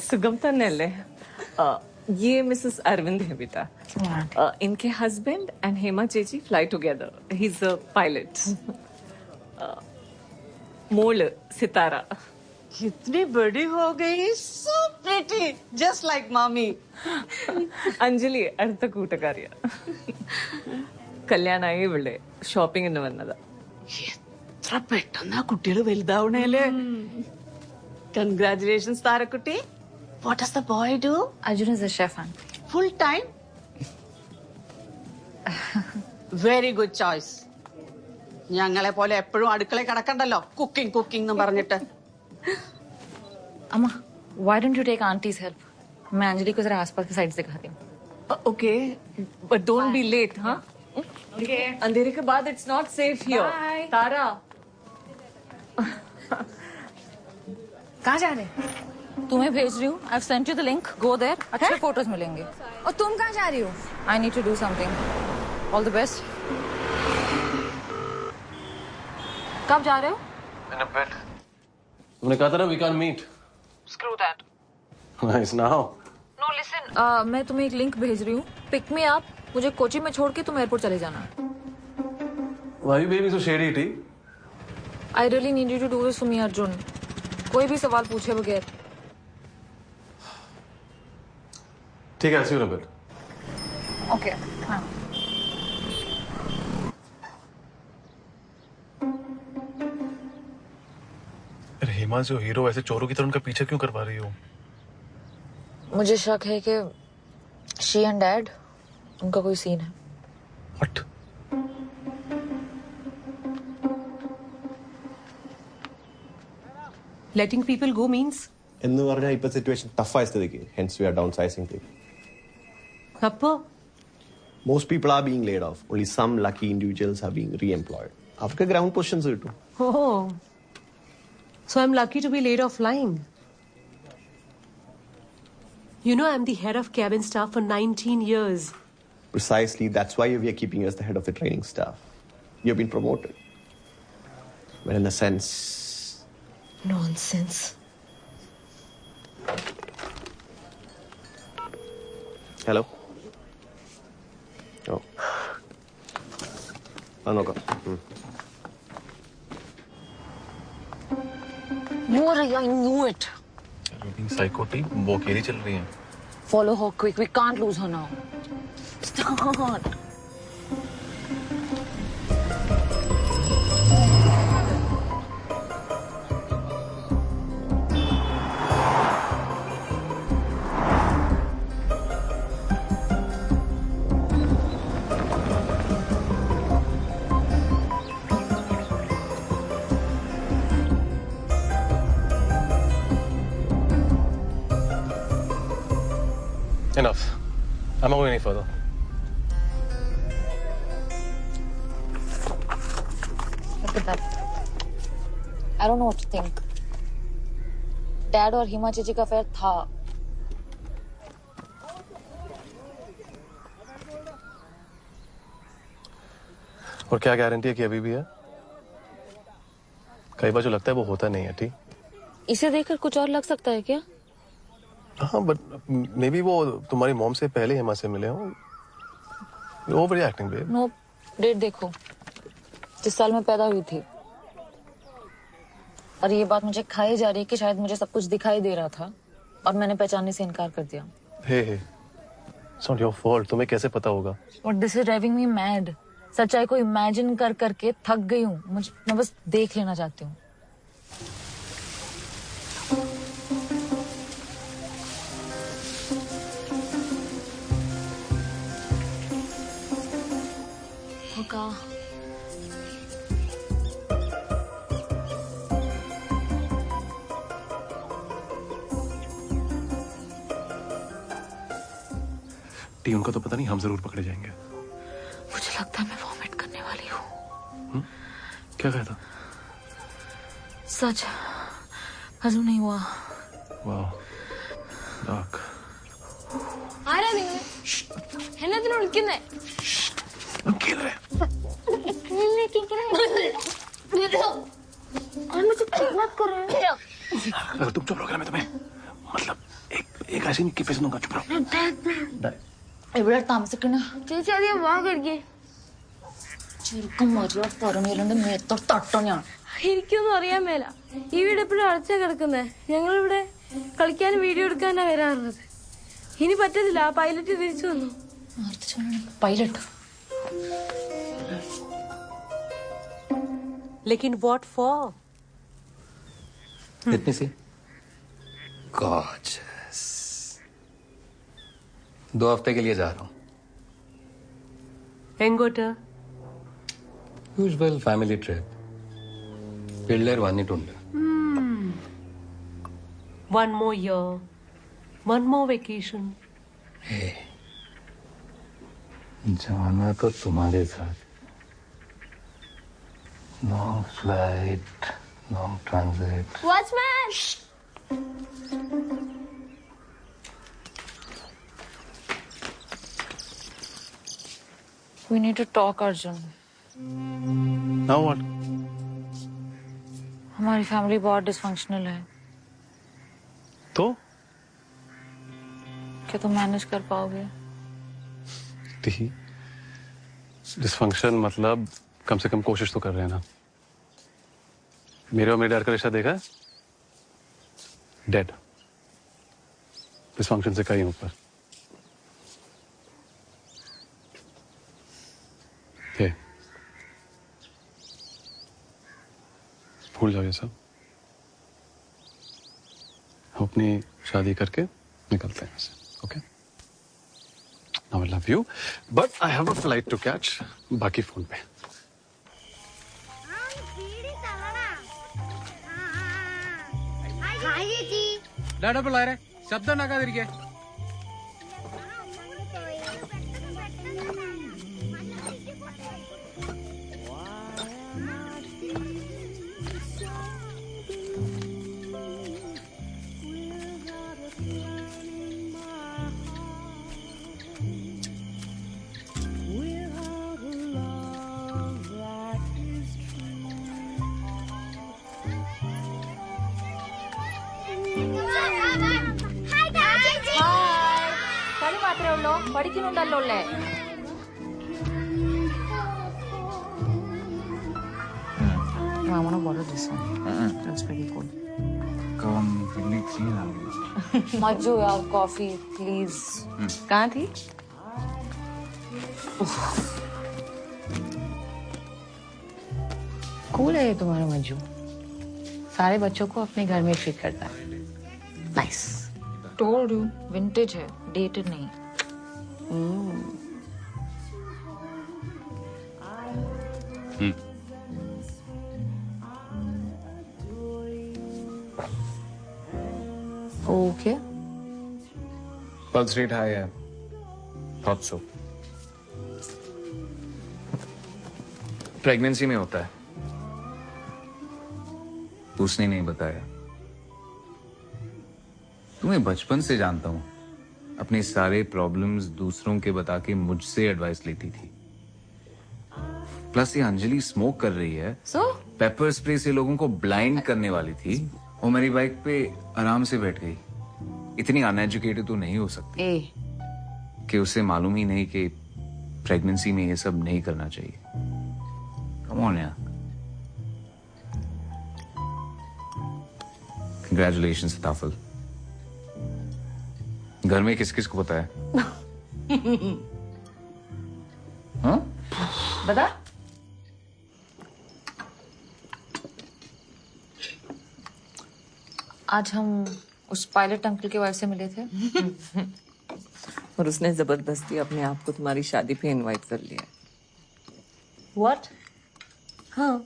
सुगमता नेले। ये मिसेस अरविंद है बेटा। इनके हस्बैंड एंड हेमा चेची fly together. He is a pilot. मोल सितारा।
कितनी बड़ी हो गई, so pretty, just like mommy.
Anjali अर्थकूटकार्य കല്യാണമായി ഇവിടെ ഷോപ്പിങ്ങിന് വന്നതാ.
എത്ര പെട്ടെന്നാ കുട്ടികൾ വലുതാവണേല്.
Congratulations, Tarakutti. What does the boy do?
Arjun is a chef, auntie.
Full time? Very good choice. ഞങ്ങളെ പോലെ എപ്പോഴും അടുക്കളയിൽ കിടക്കണ്ടല്ലോ കുക്കിംഗ് എന്ന് പറഞ്ഞിട്ട്.
अम्मा, why don't you take auntie's help? मैं अंजलि को जरा आसपास की साइड से दिखाती हूँ.
Okay, but don't be late, हाँ?
Okay.
अंधेरे के बाद it's not safe here.
Bye.
तारा.
कहाँ जा रहे? तुम्हें भेज रही हूँ. I've sent you the link. Go there. अच्छे फोटोज मिलेंगे.
और तुम कहाँ जा रही हो?
I need to do something. All the best. कब जा रहे हो?
In a bit. तुमने कहा था ना we can't meet.
Screw that.
Nice now.
No, listen. मैं तुम्हें एक लिंक भेज रही हूँ. Pick me up. मुझे कोची में छोड़ के तुम एयरपोर्ट चले जाना.
Why are you being so shady, T?
I really need you to do this for me, Arjun. कोई भी सवाल पूछे बगैर.
ठीक है, I'll see you in a bit.
Okay. हाँ.
अरे हेमा जो हीरो ऐसे चोरों की तरह उनका पीछा क्यों करवा रही हो?
मुझे शक है कि she and Dad उनका कोई सीन है.
What?
Letting people go means?
എന്ന് പറഞ്ഞാൽ ഇപ്പൊ സിറ്റുവേഷൻ ടഫായ സ്ഥിതിക്ക് hence we are downsizing team.
അപ്പോ?
Most people are being laid off. Only some lucky individuals are being re-employed. അവർക്ക് ഗ്രൗണ്ട് പൊസിഷൻസ് കിട്ടും.
Oh. So I'm lucky to be laid off flying. You know I'm the head of cabin staff for 19 years.
Precisely, that's why we are keeping you as the head of the training staff. You've been promoted. But in a sense...
Nonsense.
Hello? Oh. Anoka.
You are I knew it.
You're being psycho, T. वो अकेली चल रही है.
Follow her quick. We can't lose her now. Start.
Enough. I'm not going any further.
Look at that. I don't know what to think. Dad और हिमा चीची का affair था.
और क्या गारंटी है कि अभी भी है? कई बार जो लगता है वो होता नहीं है, ठीक?
इसे देखकर कुछ और लग सकता है क्या?
हाँ, बट मे बी वो तुम्हारी मॉम से पहले हिमा से मिले हो. Over reacting babe.
No, date देखो. जिस साल मैं पैदा हुई थी. और ये बात मुझे खाई जा रही है कि शायद मुझे सब कुछ दिखाई दे रहा था और मैंने पहचानने से इनकार कर दिया.
हे, इट्स नॉट योर फॉल्ट. तुम्हें कैसे पता होगा?
But this is driving me mad. सच्चाई को इमेजिन कर करके थक गई हूँ. मैं बस देख लेना चाहती हूँ.
टी, उनका तो पता नहीं, हम जरूर पकड़े जाएंगे.
मुझे लगता है मैं वॉमिट करने वाली हूँ.
क्या कहा था?
सच हजम नहीं हुआ.
वाह, डार्क.
ആരാ നിങ്ങൾ? എന്നതിനാ വിളിക്കുന്നേ?
अगर तुम चुप रहोगे ना मैं तुम्हें मतलब एक ऐसी नहीं कि पैसे दूंगा. चुप रहो.
ഇവിടെ താമസിക്കണ
ചേച്ചി അധികം വാ കഴിക്കേ.
ചെറുക്കം മരിയോ പറഞ്ഞിട്ടുണ്ട് മേത്തോ തട്ടോ ഞാൻ.
എനിക്കൊന്നും അറിയാൻ മേല. ഈ വീട് എപ്പോഴും അടച്ചാ കിടക്കുന്നേ. ഞങ്ങളിവിടെ കളിക്കാനും വീഡിയോ എടുക്കാനാ വരാറുള്ളത്. ഇനി പറ്റത്തില്ല. ആ പൈലറ്റ് തിരിച്ചു വന്നു.
പൈലറ്റ്?
लेकिन what for?
Let me see.
Gorgeous. 2 हफ्ते के लिए जा रहा हूँ.
Engoter.
Usual family trip. Piller Vanitunda.
One more year. One more vacation.
Hey. जाना तो तुम्हारे साथ. Long flight, long transit.
Watchman!
We need to talk, Arjun.
Now what?
हमारी फैमिली बहुत डिसफंक्शनल है.
तो?
क्या तुम मैनेज कर पाओगे?
डिसफंक्शन मतलब कम से कम कोशिश तो कर रहे हैं ना. मेरे और मेरे डैड का रिश्ता देखा? डेड. डिसफंक्शन से कहीं ऊपर. भूल जाओ ये सब. हम अपनी शादी करके निकलते हैं ऐसे. Okay? Now I love you, but I have a flight to catch. बाकी फोन पे.
ഡാഡാ പിള്ളേരെ ശബ്ദം ഉണ്ടാക്കാതിരിക്കേ.
പഠിക്കുന്നുണ്ടല്ലോ അല്ലേ? I want to borrow this one. That's pretty cool.
Come, really clean आ गई.
मज्जू यार कॉफी प्लीज. कहाँ थी? कूल है ये तुम्हारा मज्जू. सारे बच्चों को अपने घर में ट्रीट करता है. नाइस. टोल्ड यू विंटेज है, डेटेड नहीं. ओके.
पल्स रेट हाई है. Thought so. प्रेगनेंसी में होता है. उसने नहीं बताया. तुम्हें बचपन से जानता हूं. अपने सारे प्रॉब्लम्स दूसरों के बता के मुझसे एडवाइस लेती थी. प्लस ये अंजलि स्मोक कर रही है. पेपर स्प्रे से लोगों को ब्लाइंड करने वाली थी और मेरी बाइक पे आराम से बैठ गई. इतनी अनएजुकेटेड तो नहीं हो सकती कि उसे मालूम ही नहीं कि प्रेगनेंसी में ये सब नहीं करना चाहिए. कम ऑन यार. कंग्रेचुलेशंस ताफल. घर में किस किस को पता है? हाँ?
बता. आज हम उस पायलट अंकल के वाइफ से मिले थे.
और उसने जबरदस्ती अपने आप को तुम्हारी शादी पे इनवाइट कर लिया.
What?
हाँ,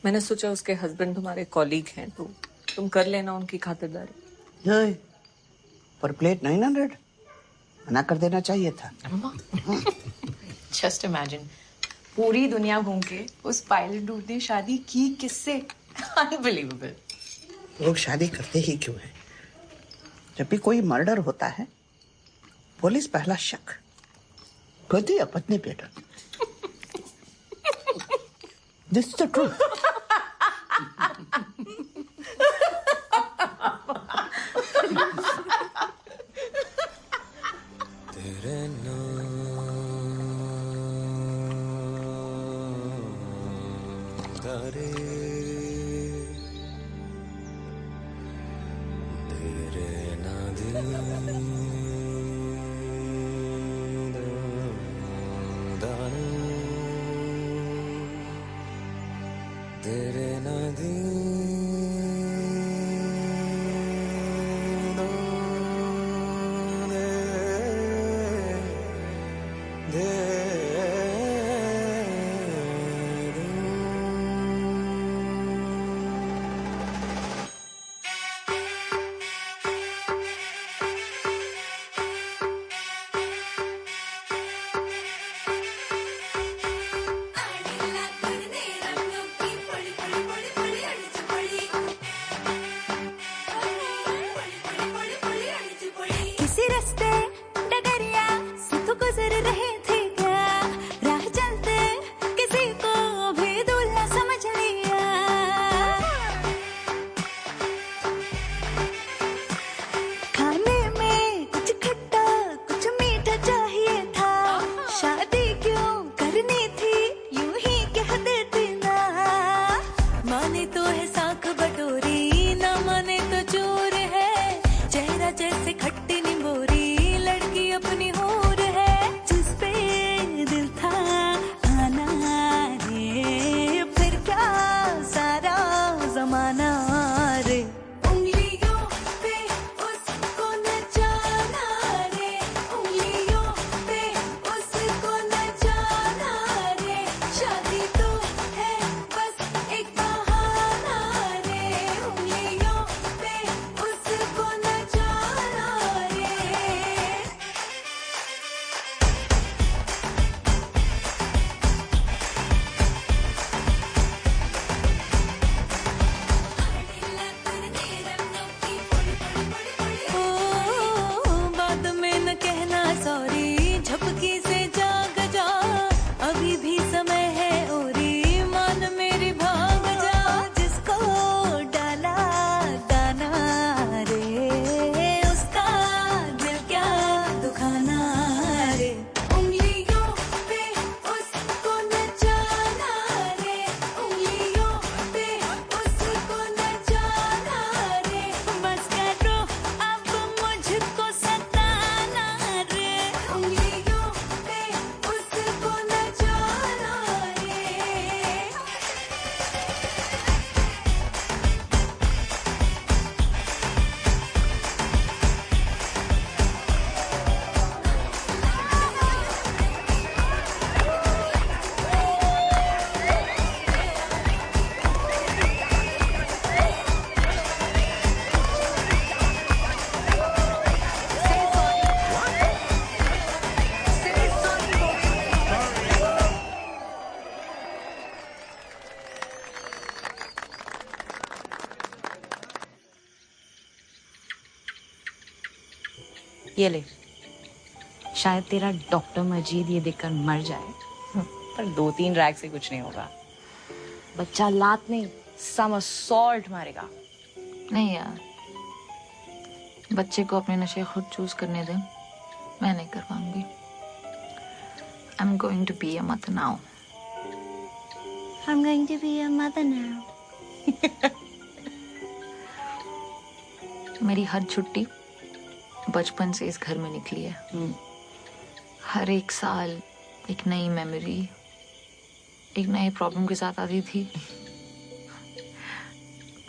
मैंने सोचा उसके हस्बैंड तुम्हारे कॉलीग हैं तो तुम कर लेना उनकी खातिरदारी.
पर प्लेट 900 मना कर देना चाहिए था.
जस्ट इमेजिन पूरी दुनिया घूम के उस पायलट डूड ने शादी की किससे. अनबिलीवेबल.
लोग शादी करते ही क्यों हैं? जब भी कोई मर्डर होता है पुलिस पहला शक पति या पत्नी पे करती. This is the truth.
किसी रास्ते डगरिया से तो गुजर रहे थे क्या, राह चलते किसी को भी दूल्हा समझ लिया। खाने में कुछ खट्टा कुछ मीठा चाहिए था, शादी क्यों करनी थी यूं ही कह देती ना। माने तो है साख बटोरी, ना माने तो चोर है, चेहरा जैसे खट्टी निंबोरी, लड़की अपनी हूर है। जिस पे दिल था आना रे, फिर क्या सारा जमाना रे। उंगलियों पे उसको नचाना रे, उंगलियों पे उसको नचाना रे, शादी तो है बस एक बहाना रे, उंगलियों पे उसको नचाना रे। ओ, बाद में न कहना सॉरी, झपकी से जाग जा, अभी भी समय है ओरी, मान मेरी भाग जा। जिसको डाला दाना रे, उसका दिल क्या दुखाना रे। उंगलियों पे उसको नचाना रे, उंगलियों पे उसको नचाना रे, बस करो अब मुझको सताना रे, उंगलियों पे उसको नचाना रे।
ये ले, शायद तेरा डॉक्टर मजीद ये देखकर मर जाए, पर 2-3 रैग से कुछ नहीं होगा। बच्चा लात नहीं समरसॉल्ट मारेगा। नहीं यार, बच्चे को अपने नशे खुद चूज करने दे, मैं नहीं कर पाऊंगी। I am going to be a mother now.
I'm going to be a mother now.
मेरी हर छुट्टी बचपन से इस घर में निकली है। हर एक साल एक नई मेमोरी, एक नए प्रॉब्लम के साथ आती थी।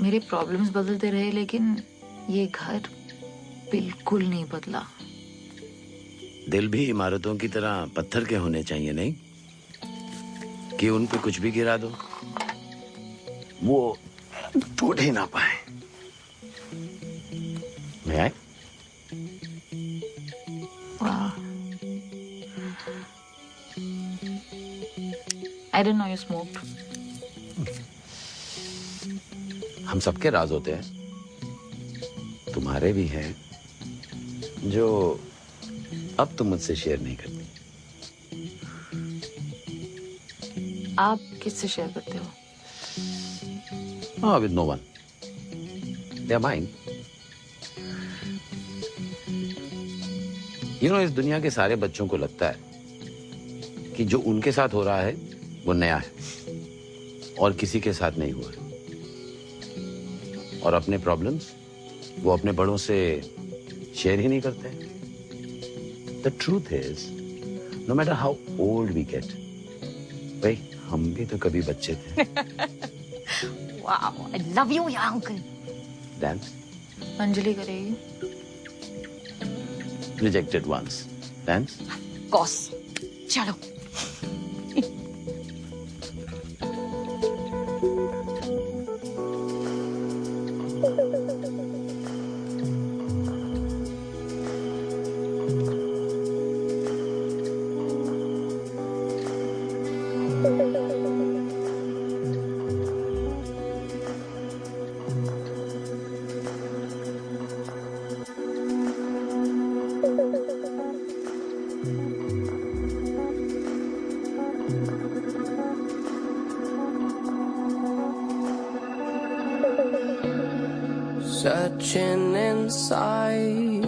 मेरे प्रॉब्लम्स बदलते रहे, लेकिन ये घर बिल्कुल नहीं बदला।
दिल भी इमारतों की तरह पत्थर के होने चाहिए, नहीं कि उन पे कुछ भी गिरा दो वो टूट ही ना पाए। मैं आए?
Wow. I didn't know you smoked.
हम सबके राज होते हैं, तुम्हारे भी हैं जो अब तुम मुझसे शेयर नहीं करती।
आप किससे शेयर करते हो?
हाँ, with no one. They are mine. You know, इस दुनिया के सारे बच्चों को लगता है कि जो उनके साथ हो रहा है वो नया है और किसी के साथ नहीं हुआ है, और अपने प्रॉब्लम्स वो अपने बड़ों से शेयर ही नहीं करते। The truth is, no matter how old we get, भाई हम भी तो कभी बच्चे थे।
Wow, I love you, young uncle.
Dance?
Anjali करेगी?
Rejected once. Dance?
Of course. चलो।
searching inside,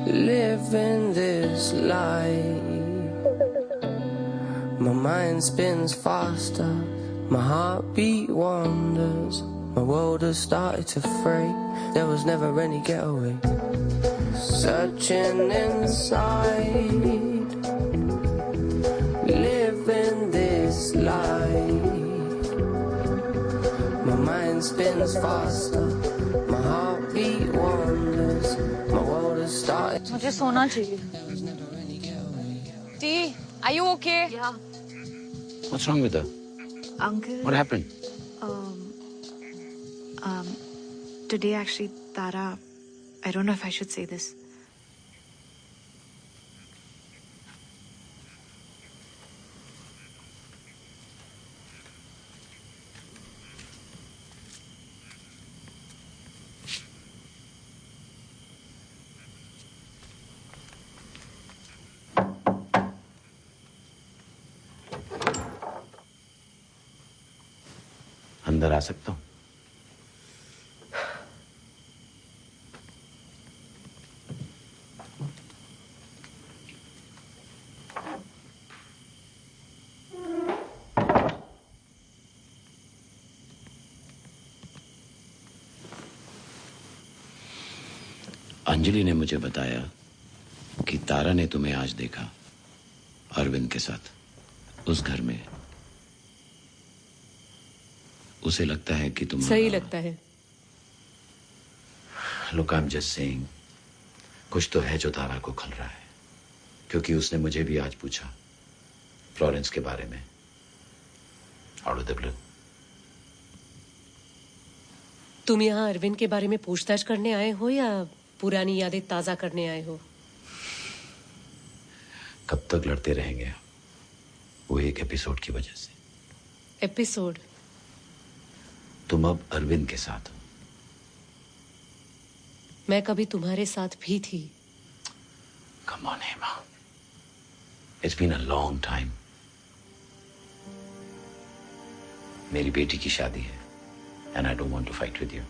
living this life. My mind spins faster, my heartbeat wanders. My world has started to fray, there was never any getaway. Searching inside, living this life. My mind spins faster, my heartbeat wanders. My world has started.
मुझे सोना चाहिए. T, are you okay? Yeah.
What's wrong with her?
Uncle.
What happened?
Today actually, Tara, I don't know if I should say this.
अंदर आ सकता हूँ? अंजलि ने मुझे बताया कि तारा ने तुम्हें आज देखा अरविंद के साथ उस घर में. उसे लगता है कि तुम
सही लगता है.
Look, I'm just saying, कुछ तो है जो तारा को खल रहा है, क्योंकि उसने मुझे भी आज पूछा फ्लोरेंस के बारे में. Out of the blue.
तुम यहाँ अरविंद के बारे में पूछताछ करने आए हो या पुरानी यादें ताजा करने आए हो?
कब तक लड़ते रहेंगे वो एक एपिसोड की वजह से?
एपिसोड?
तुम अब अरविंद के साथ हो.
मैं कभी तुम्हारे साथ भी थी.
Come on, Hema. It's been a long time. मेरी बेटी की शादी है and I don't want to fight with you.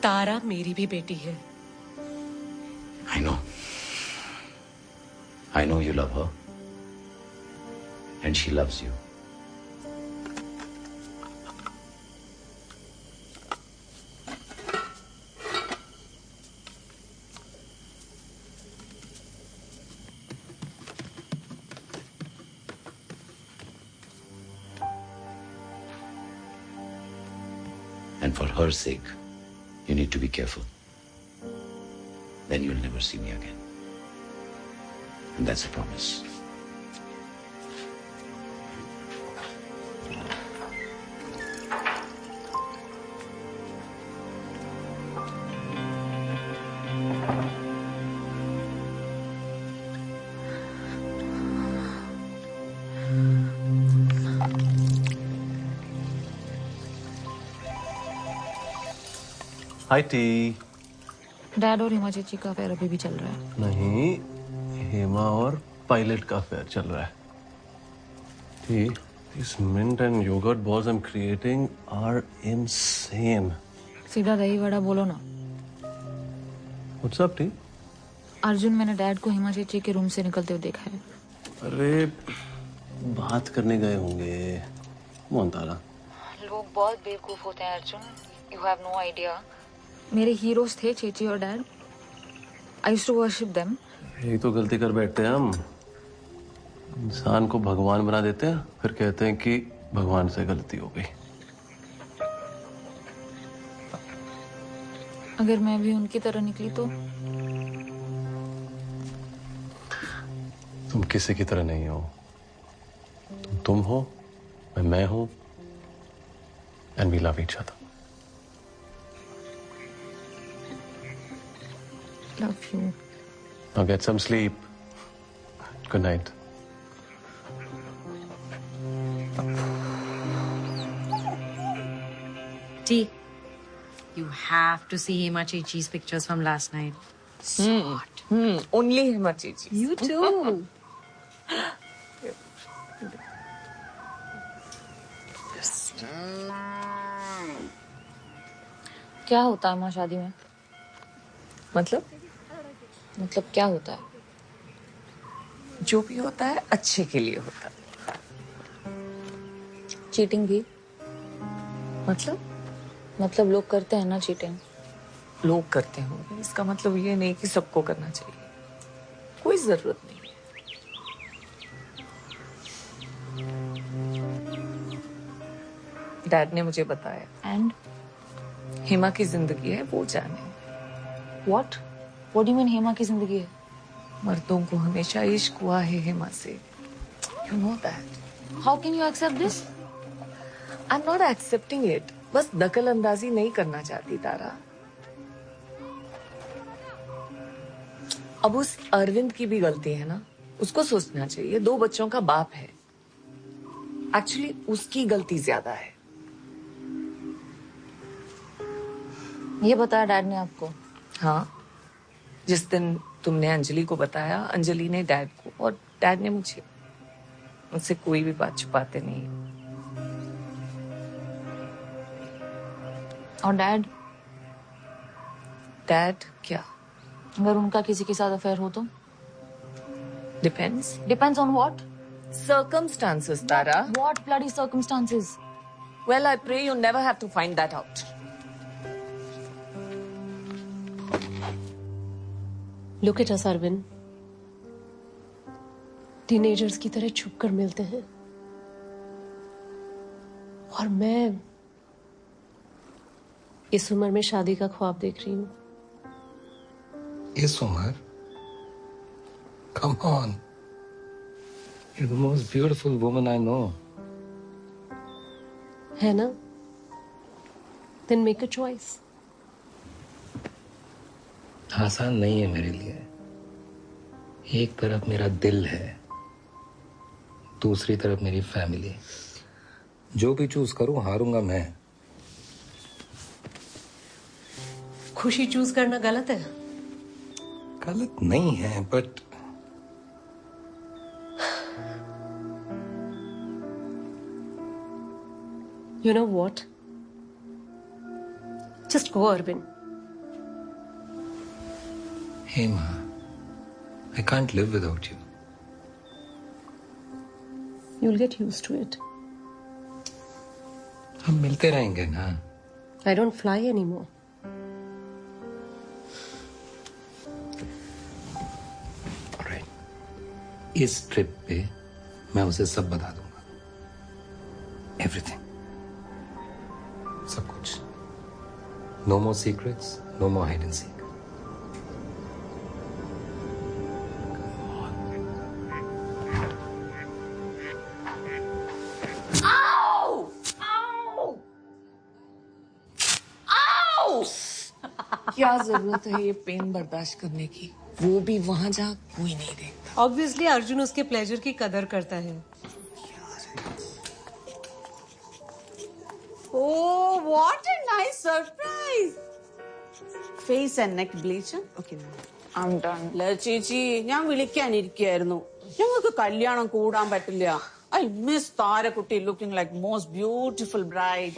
तारा मेरी भी बेटी है.
I know. I know you love her and she loves you. And for her sake, you need to be careful. Then you'll never see me again. And that's a promise.
Hi T.
Dad और हेमा चेची का affair अभी भी चल रहा है?
नहीं, हेमा और pilot का अफेयर चल रहा है. T, these mint and yogurt balls I'm creating are insane.
सीधा दही वड़ा बोलो ना.
What's up, T?
अर्जुन, मैंने डैड को हेमा चेची के रूम से निकलते हुए देखा है.
अरे बात करने गए होंगे. मोहन तारा,
लोग बहुत बेवकूफ होते हैं Arjun. You have no idea. मेरे हीरोज थे चेची और dad. I used to worship them.
यही तो गलती कर बैठते हैं हम. इंसान को भगवान बना देते हैं, फिर कहते हैं कि भगवान से गलती हो गई.
अगर मैं भी उनकी तरह निकली तो?
तुम किसी की तरह नहीं हो. तुम हो, मैं हूं, and we love each other.
Love you.
Now get some sleep. Good night.
T, you have to see Hema Chechi's pictures from last night.
Only Hema Chechi.
You too.
क्या होता है माँ शादी में?
मतलब
क्या होता है?
जो भी होता है अच्छे के लिए होता है।
चीटिंग भी? मतलब लोग करते हैं ना चीटिंग।
लोग करते होंगे, इसका मतलब ये नहीं कि सबको करना चाहिए, कोई जरूरत नहीं है। डैड ने मुझे बताया
एंड
हेमा की जिंदगी है, वो जाने।
What do you mean Hema की जिंदगी है?
मर्दों को हमेशा इश्क हुआ है हेमा से, you know that.
How can you accept this?
I am not accepting it, बस दखल अंदाजी नहीं करना चाहती तारा। अब उस अरविंद की भी गलती है ना, उसको सोचना चाहिए, 2 बच्चों का बाप है। एक्चुअली उसकी गलती ज्यादा है।
ये बताया डैड ने आपको?
हाँ, जिस दिन तुमने अंजलि को बताया, अंजलि ने डैड को, और डैड ने मुझे। मुझसे कोई भी बात छुपाते नहीं।
और डैड
क्या?
अगर उनका किसी के साथ अफेयर हो तो?
Depends on what? Circumstances, Tara.
What bloody circumstances?
Well, I pray you never have to find that out.
Look at us, Arvind. Teenagers की तरह छुप कर मिलते हैं, और मैं इस उम्र में शादी का ख्वाब देख रही हूँ।
इस उम्र? Come on. You're the most beautiful woman I know.
है ना? Then make a choice.
आसान नहीं है मेरे लिए। एक तरफ मेरा दिल है, दूसरी तरफ मेरी फैमिली। जो भी चूज करूं हारूंगा मैं।
खुशी चूज करना गलत है?
गलत नहीं है, but
You know what? Just go, Arvind.
Hey, Ma. I can't live without you.
You'll get used to it.
हम मिलते रहेंगे ना?
I don't fly anymore.
Alright. इस ट्रिप पे मैं उसे सब बता दूंगा। Everything. सब कुछ। No more secrets, no more hide and seek.
क्या जरूरत है ये पेन बर्दाश्त करने की? वो भी वहां जहाँ कोई नहीं देखता।
Obviously, अर्जुन उसके प्लेजर की कदर करता है।
Oh, what a nice surprise! Face and neck bleach. Okay, I'm done. ചേച്ചി ഞാൻ വിളിക്കാനിരിക്കുകയായിരുന്നു. ഞങ്ങൾക്ക് കല്യാണം കൂടാൻ പറ്റില്ല. I miss താരക്കുട്ടി looking like most beautiful bride.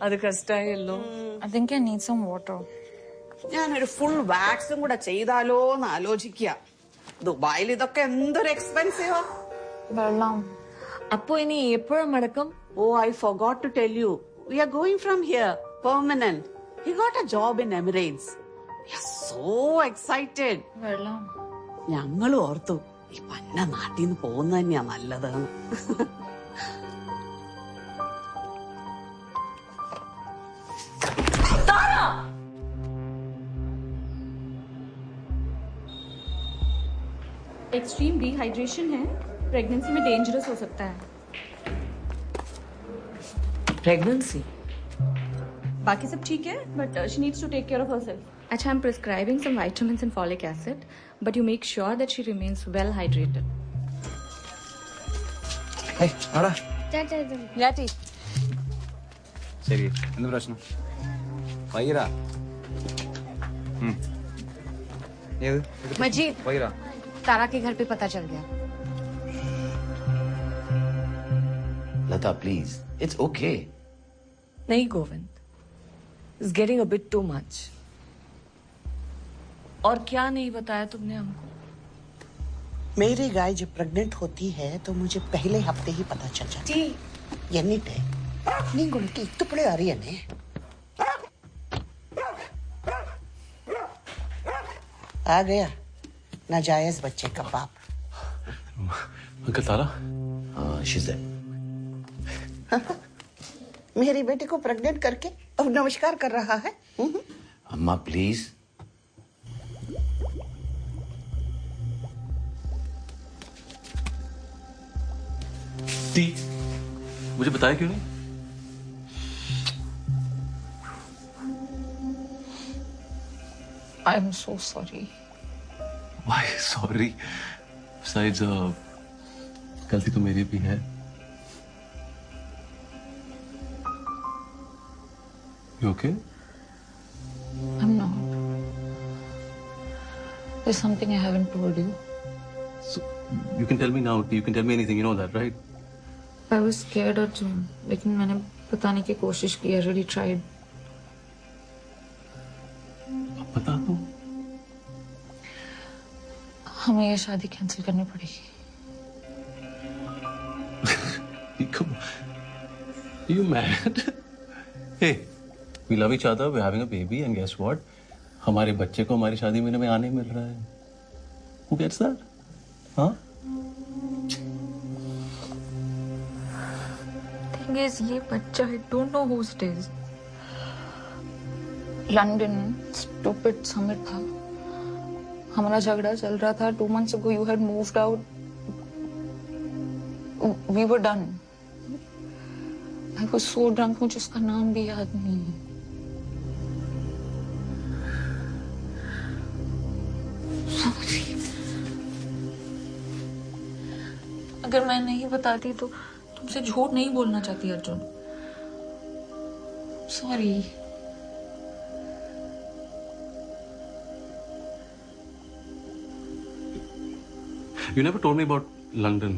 അത് കഷ്ടായല്ലോ.
I think I need some water.
ഞാനൊരു ഫുൾ വാക്സും കൂടെ ചെയ്താലോന്ന് ആലോചിക്കുക. ദുബായിൽ ഇതൊക്കെ എന്തൊരു എക്സ്പെൻസീവാ.
വെള്ളം.
അപ്പോ ഇനി എപ്പോഴാ മടക്കം?
Oh, I forgot to tell you. We are going from here, permanent. He got a job in Emirates. We are so excited.
വെള്ളം.
ഞങ്ങൾ ഓർത്തു ഈ പന്ന നാട്ടിൽ നിന്ന് പോകുന്ന തന്നെയാ നല്ലതെന്ന്.
एक्सट्रीम डिहाइड्रेशन है, प्रेगनेंसी में डेंजरस हो सकता है।
प्रेगनेंसी?
बाकी सब ठीक है, but she needs to take care of herself. अच्छा, I am prescribing some vitamins and folic acid, but you make sure that she remains well hydrated.
Hey, ആടാ.
Yati.
ശരി, എന്ത് പ്രശ്നം? വൈകിടാ. ഏത്?
मजीद, तारा के घर पे पता चल गया।
Lata, please. It's okay.
नहीं Govind, it's getting a bit too much. और क्या नहीं बताया तुमने हमको?
मेरी गाय जब प्रेग्नेंट होती है तो मुझे पहले हफ्ते ही पता चल जाता है। ಎನ್ನಿಟ್ಟೆ ನಿಂಗೊಳಕ್ಕೆ ಇತ್ತು ಪುಳೆ ಅರಿಯನೆ आ गया नाजायज बच्चे का बाप।
Uncle Tara?
she's there.
मेरी बेटी को प्रेग्नेंट करके अब नमस्कार कर रहा है।
अम्मा प्लीज।
दी मुझे बताया क्यों नहीं?
I am so sorry.
Why sorry? Besides, गलती तो मेरी भी है। You okay?
I'm not. There's something I haven't told you.
So, you can tell me now. You can tell me anything. You know that, right?
I was scared Arjun, लेकिन मैंने बताने की कोशिश की। I really tried.
बता दो।
हमें ये शादी कैंसिल करनी पड़ेगी।
Come on. Are you mad? Hey, we love each other. We're having a baby, and guess what? हमारे बच्चे को हमारी शादी में आने मिल रहा है। Who gets that? हाँ?
Thing is, ये बच्चा I don't know whose it is. London stupid summit था। हमारा झगड़ा चल रहा था। 2 months ago you had moved out. We were done. I was so drunk, मुझे उसका नाम भी याद नहीं है। Sorry. अगर मैं नहीं बताती तो तुमसे झूठ नहीं बोलना चाहती Arjun. Sorry.
You never told me about London.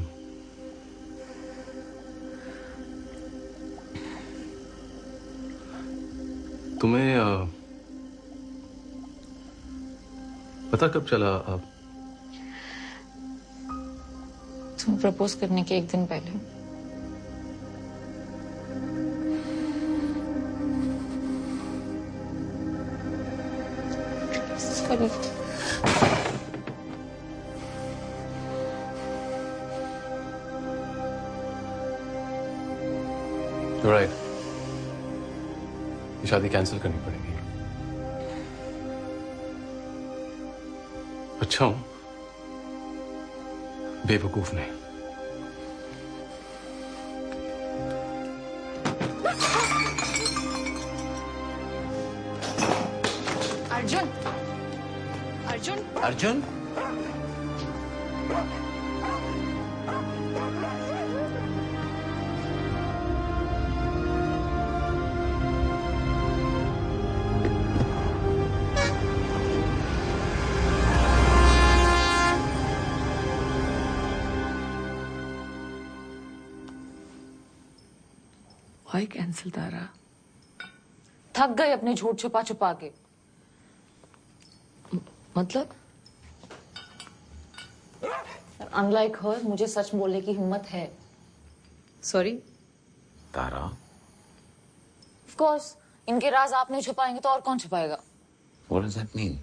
तुम्हें पता कब चला?
तुम प्रपोज करने के 1 दिन पहले। Sorry.
You're right. ये शादी कैंसिल करनी पड़ेगी। अच्छा हूं, बेवकूफ नहीं।
अर्जुन, अर्जुन,
अर्जुन?
Why cancel तारा?
थक गए अपने झूठ छुपा छुपा के।
मतलब?
Unlike her, मुझे सच बोलने की हिम्मत है।
Sorry?
तारा?
Of course, इनके राज आप नहीं छुपाएंगे तो और कौन छुपाएगा?
What does that mean?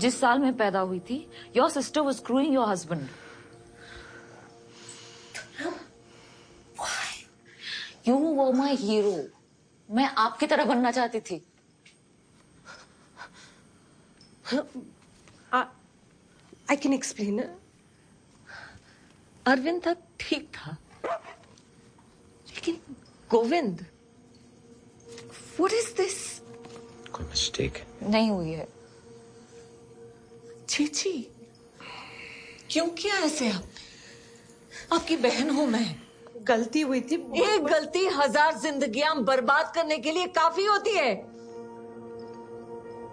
जिस साल में पैदा हुई थी, your sister was screwing your husband. You were my hero. मैं आपकी तरह बनना चाहती थी।
I can explain.
अरविंद तक ठीक था, लेकिन गोविंद, what is this?
कोई मिस्टेक
नहीं हुई है।
चीची, क्यों किया ऐसे आप? आपकी बहन हूं मैं।
गलती हुई थी।
एक गलती 1000 जिंदगियां बर्बाद करने के लिए काफी होती है।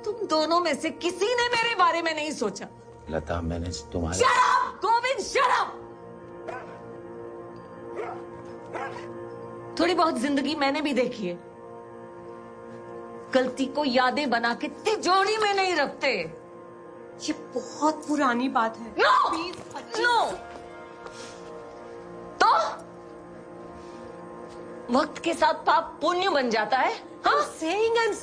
तुम दोनों में से किसी ने मेरे बारे में नहीं सोचा।
लता, मैंने तुम्हारे
Shut up, Govind, shut up! थोड़ी बहुत जिंदगी मैंने भी देखी है। गलती को यादें बना के तिजोरी में नहीं रखते।
ये बहुत पुरानी बात है।
नो तो वक्त के साथ पाप पुण्य बन जाता है। हाँ,
saying I'm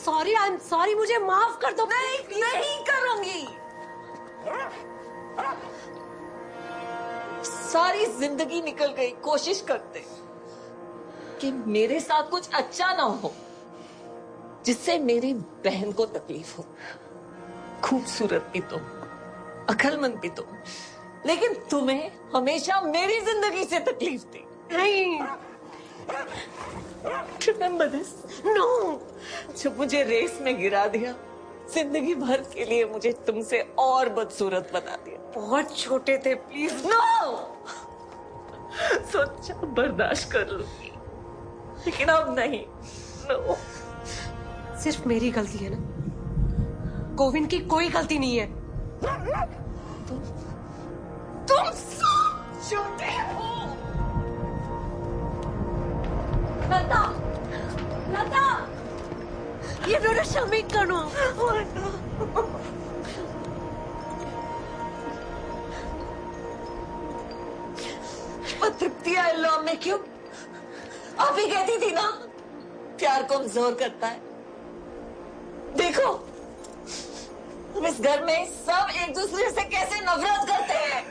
sorry, मुझे माफ कर दो।
नहीं करूंगी। सारी जिंदगी निकल गई कोशिश करते कि मेरे साथ कुछ अच्छा ना हो जिससे मेरी बहन को तकलीफ हो। खूबसूरत भी तुम, अक्लमंद भी तुम, लेकिन तुम्हें हमेशा मेरी जिंदगी से तकलीफ थी।
नहीं,
Remember this? No! जब मुझे रेस में गिरा दिया, जिंदगी भर के लिए मुझे तुमसे और बदसूरत बना दिया।
बहुत छोटे थे, प्लीज।
नो! सोचा बर्दाश्त कर लूंगी, लेकिन अब नहीं। नो।
सिर्फ मेरी गलती है ना, गोविंद की कोई गलती नहीं है।
तुम सब छोटे हो। लता, लता,
ये मेरा शमीक करो।
तृप्ति आई लव में क्यों? आप ही कहती थी ना, प्यार कमजोर करता है। देखो, हम इस घर में सब एक दूसरे से कैसे नफरत करते हैं।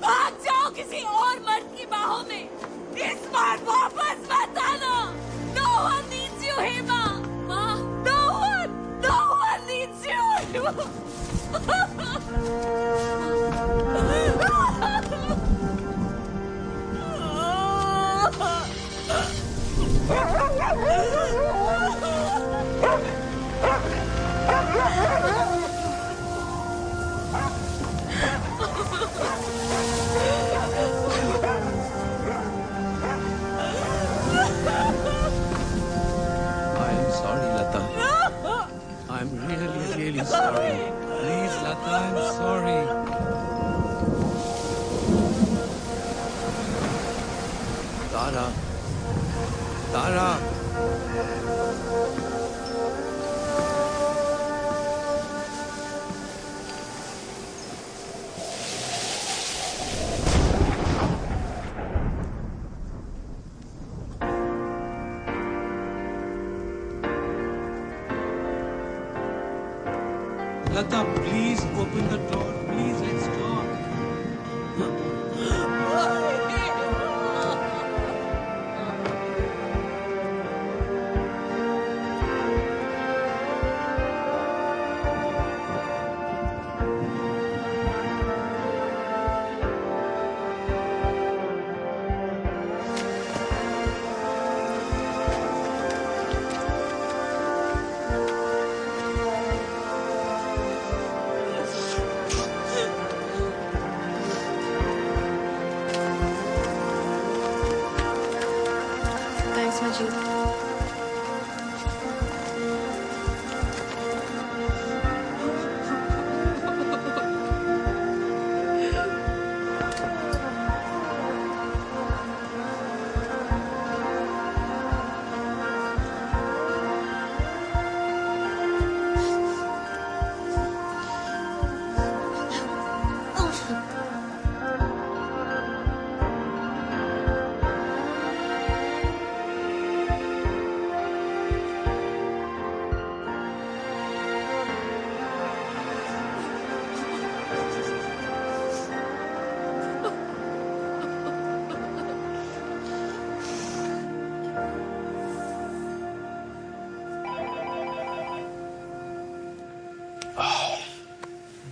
भाग जाओ किसी और मर्द की बाहों में। इस बार वापस मत आना। No one needs you, Hema. No one needs you.
I'm sorry, Lata. I'm really sorry. Please, Lata, I'm sorry. Tara. Lata, please open the door. Please, let's talk.
Thanks, Majid.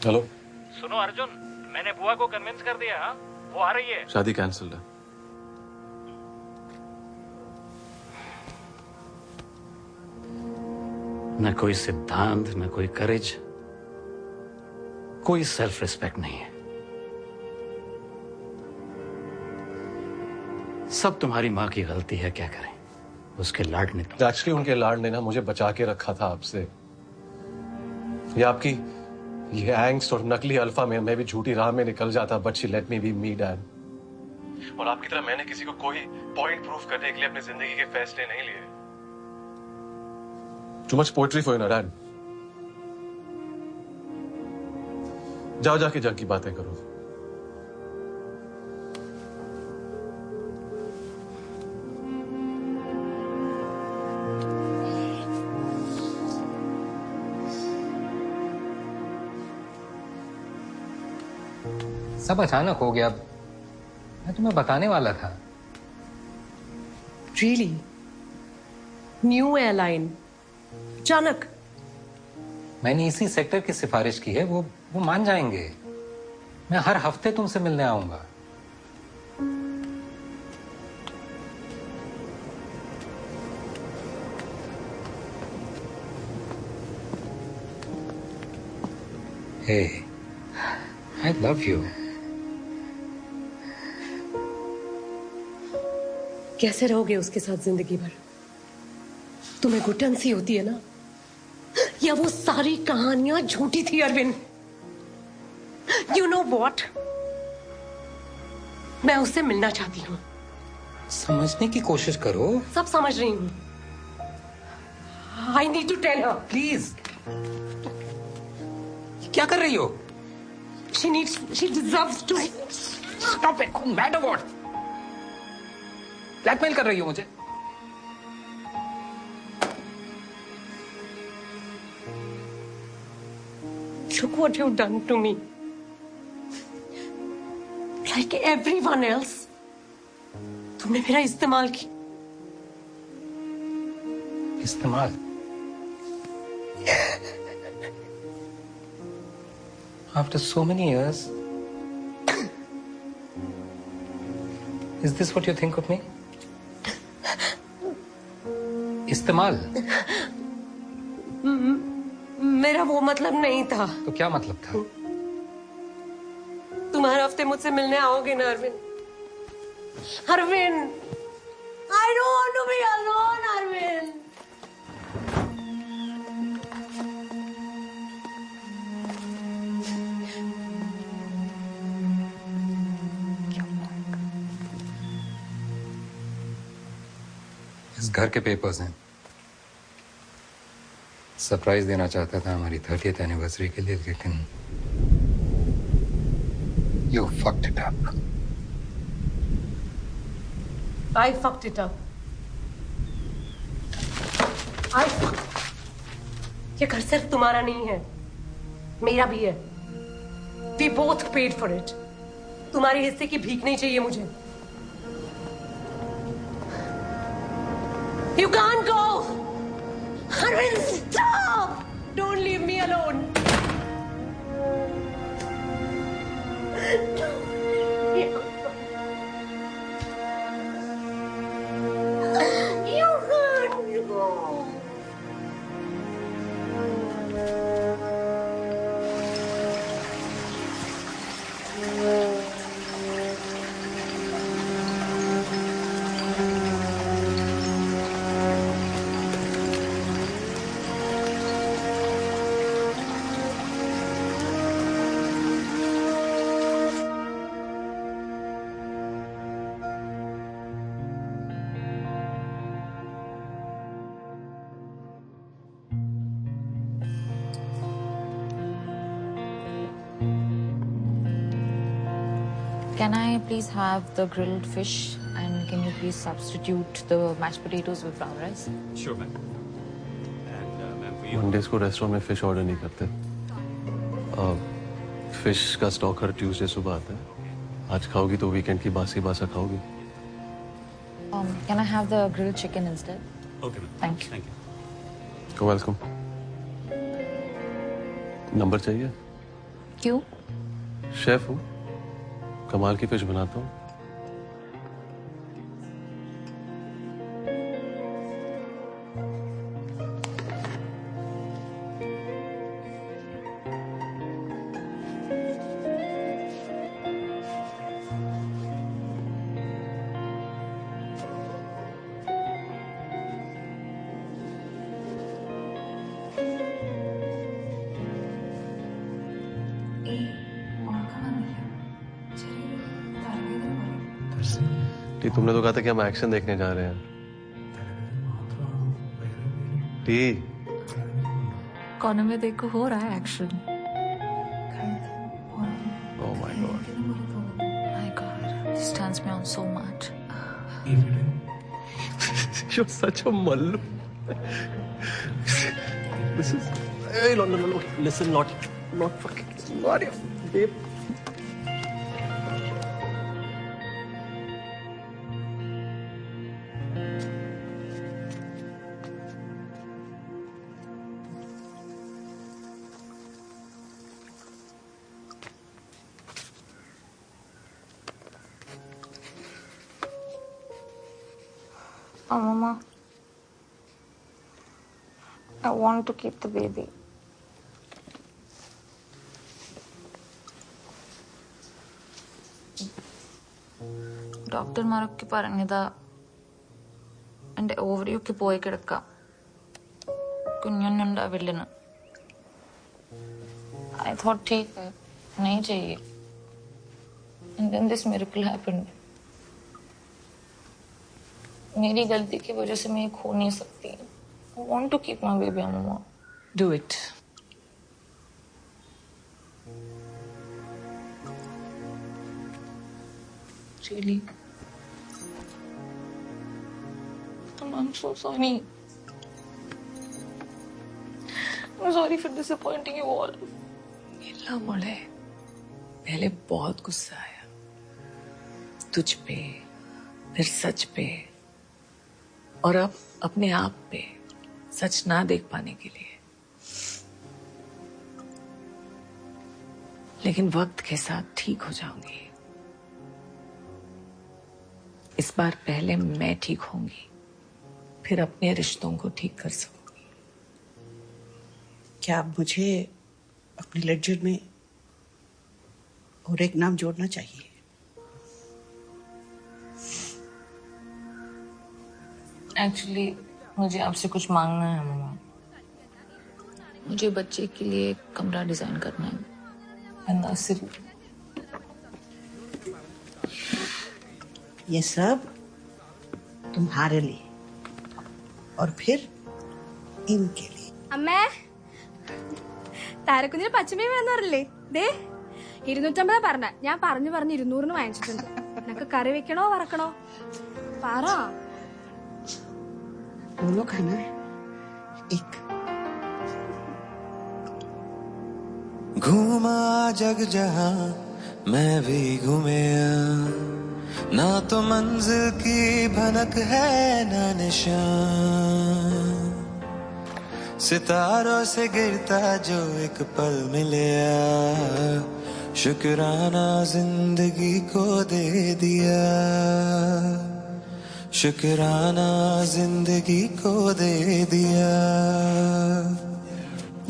Hello.
सुनो अर्जुन, मैंने बुआ को कन्विंस कर दिया। हाँ? वो आ रही है।
शादी कैंसिल है।
न कोई सिद्धांत, न कोई करेज, कोई सेल्फ रिस्पेक्ट नहीं है। सब तुम्हारी माँ की गलती है, क्या करें। उसके लाड ने
एक्चुअली उनके लाड ने ना मुझे बचा के रखा था आपसे। ये आपकी ये एंग्स्ट और नकली अल्फा में मैं भी झूठी राह में निकल जाता, but she let me be me dad. और आपकी तरह मैंने किसी को कोई पॉइंट प्रूव करने के लिए अपनी जिंदगी के फैसले नहीं लिए। Too much poetry for you ना डैड। जाओ जाके जग की बातें करो।
सब अचानक हो गया, मैं तुम्हें बताने वाला था।
Really? न्यू एयरलाइन अचानक?
मैंने इसी सेक्टर की सिफारिश की है, वो मान जाएंगे। मैं हर हफ्ते तुमसे मिलने आऊंगा। Hey, I love you.
कैसे रहोगे उसके साथ जिंदगी भर? तुम्हें घुटन सी होती है ना? या वो सारी कहानियां झूठी थी अरविंद? यू नो वॉट, मैं उससे मिलना चाहती हूँ।
समझने की कोशिश करो।
सब समझ रही हूँ। I need to tell her.
Please. क्या कर रही हो?
She deserves to.
Stop it. No matter what. Blackmail कर रही हो मुझे?
Look what you've done to me. Like everyone else, तुमने मेरा इस्तेमाल किया।
इस्तेमाल? After so many years, is this what you think of me? इस्तेमाल?
मेरा वो मतलब नहीं था।
तो क्या मतलब था?
तुम हर हफ्ते मुझसे मिलने आओगे ना Arvind? Arvind, I don't want to be alone, Arvind.
इस घर के पेपर्स हैं। सरप्राइज देना चाहता था हमारी 30th एनिवर्सरी के लिए, लेकिन you fucked it up.
I fucked it up. ये घर सिर्फ तुम्हारा नहीं है, मेरा भी है। We both paid for it. तुम्हारे हिस्से की भीख नहीं चाहिए मुझे। You can't go! Arvind, stop! Don't leave me alone. You can't go.
Can I please have the grilled fish and can you please substitute the mashed potatoes with brown rice?
Sure, ma'am. And ma'am, for you.
Mondays को restaurant में fish order नहीं करते। Fish का stock हर Tuesday सुबह आता है। आज खाओगी तो वीकेंड की बासी बासा खाओगी।
Can I have the grilled chicken instead?
Okay, ma'am.
Thank you.
Thank you.
You're welcome. Number चाहिए?
क्यों?
शेफ हूँ, कमाल की फिश बनाता हूँ। टी, तुमने तो कहा था कि हम एक्शन देखने जा रहे हैं। टी,
कॉर्नर में देखो हो रहा है action.
Oh my God.
My God, this turns me on so much.
You're such a mallu. This is. Hey, no. Listen, not fucking. Not your babe.
Oh, Mama, I want to keep the baby. ഡോക്ടർമാരൊക്കെ പറഞ്ഞതാ എൻ്റെ ഓവറിയൊക്കെ പോയി കിടക്കാം, കുഞ്ഞൊന്നുണ്ടാവില്ലെന്ന്. I thought ठीक है, नहीं चाहिए. And then this miracle happened. मेरी गलती की वजह से मैं खो नहीं सकती. I want to keep my baby, Mama.
Do it.
Really? I'm so sorry. I'm sorry for disappointing you all.
मिला मोड़े, पहले बहुत गुस्सा आया, तुझ पे, फिर सच पे, और अब अपने आप पे, सच ना देख पाने के लिए. लेकिन वक्त के साथ ठीक हो जाऊंगी. इस बार पहले मैं ठीक होंगी, फिर अपने रिश्तों को ठीक कर सकूंगी.
क्या मुझे अपने लेडजर में और एक नाम जोड़ना चाहिए?
एक्चुअली मुझे आपसे कुछ मांगना है मम्मा. मुझे बच्चे के लिए एक कमरा डिजाइन करना है. सिर्फ
ये सब तुम्हारे लिए और फिर इनके लिए.
അമ്മേ, താരക്കുഞ്ഞിന് പച്ചമീൻ വേണമെന്ന് പറഞ്ഞില്ലേ? ദേ 250 പറഞ്ഞ, ഞാൻ പറഞ്ഞു 200 വാങ്ങിച്ചിട്ടുണ്ട്. നിനക്ക് കറി വെക്കണോ വറക്കണോ? പറ.
दोनों खाना है एक.
घूमा जग जहां मैं भी घूमिया, ना तो मंजिल की भनक है ना निशान, सितारों से गिरता जो एक पल मिलया, शुक्राना जिंदगी को दे दिया, शुक्राना जिंदगी को दे दिया.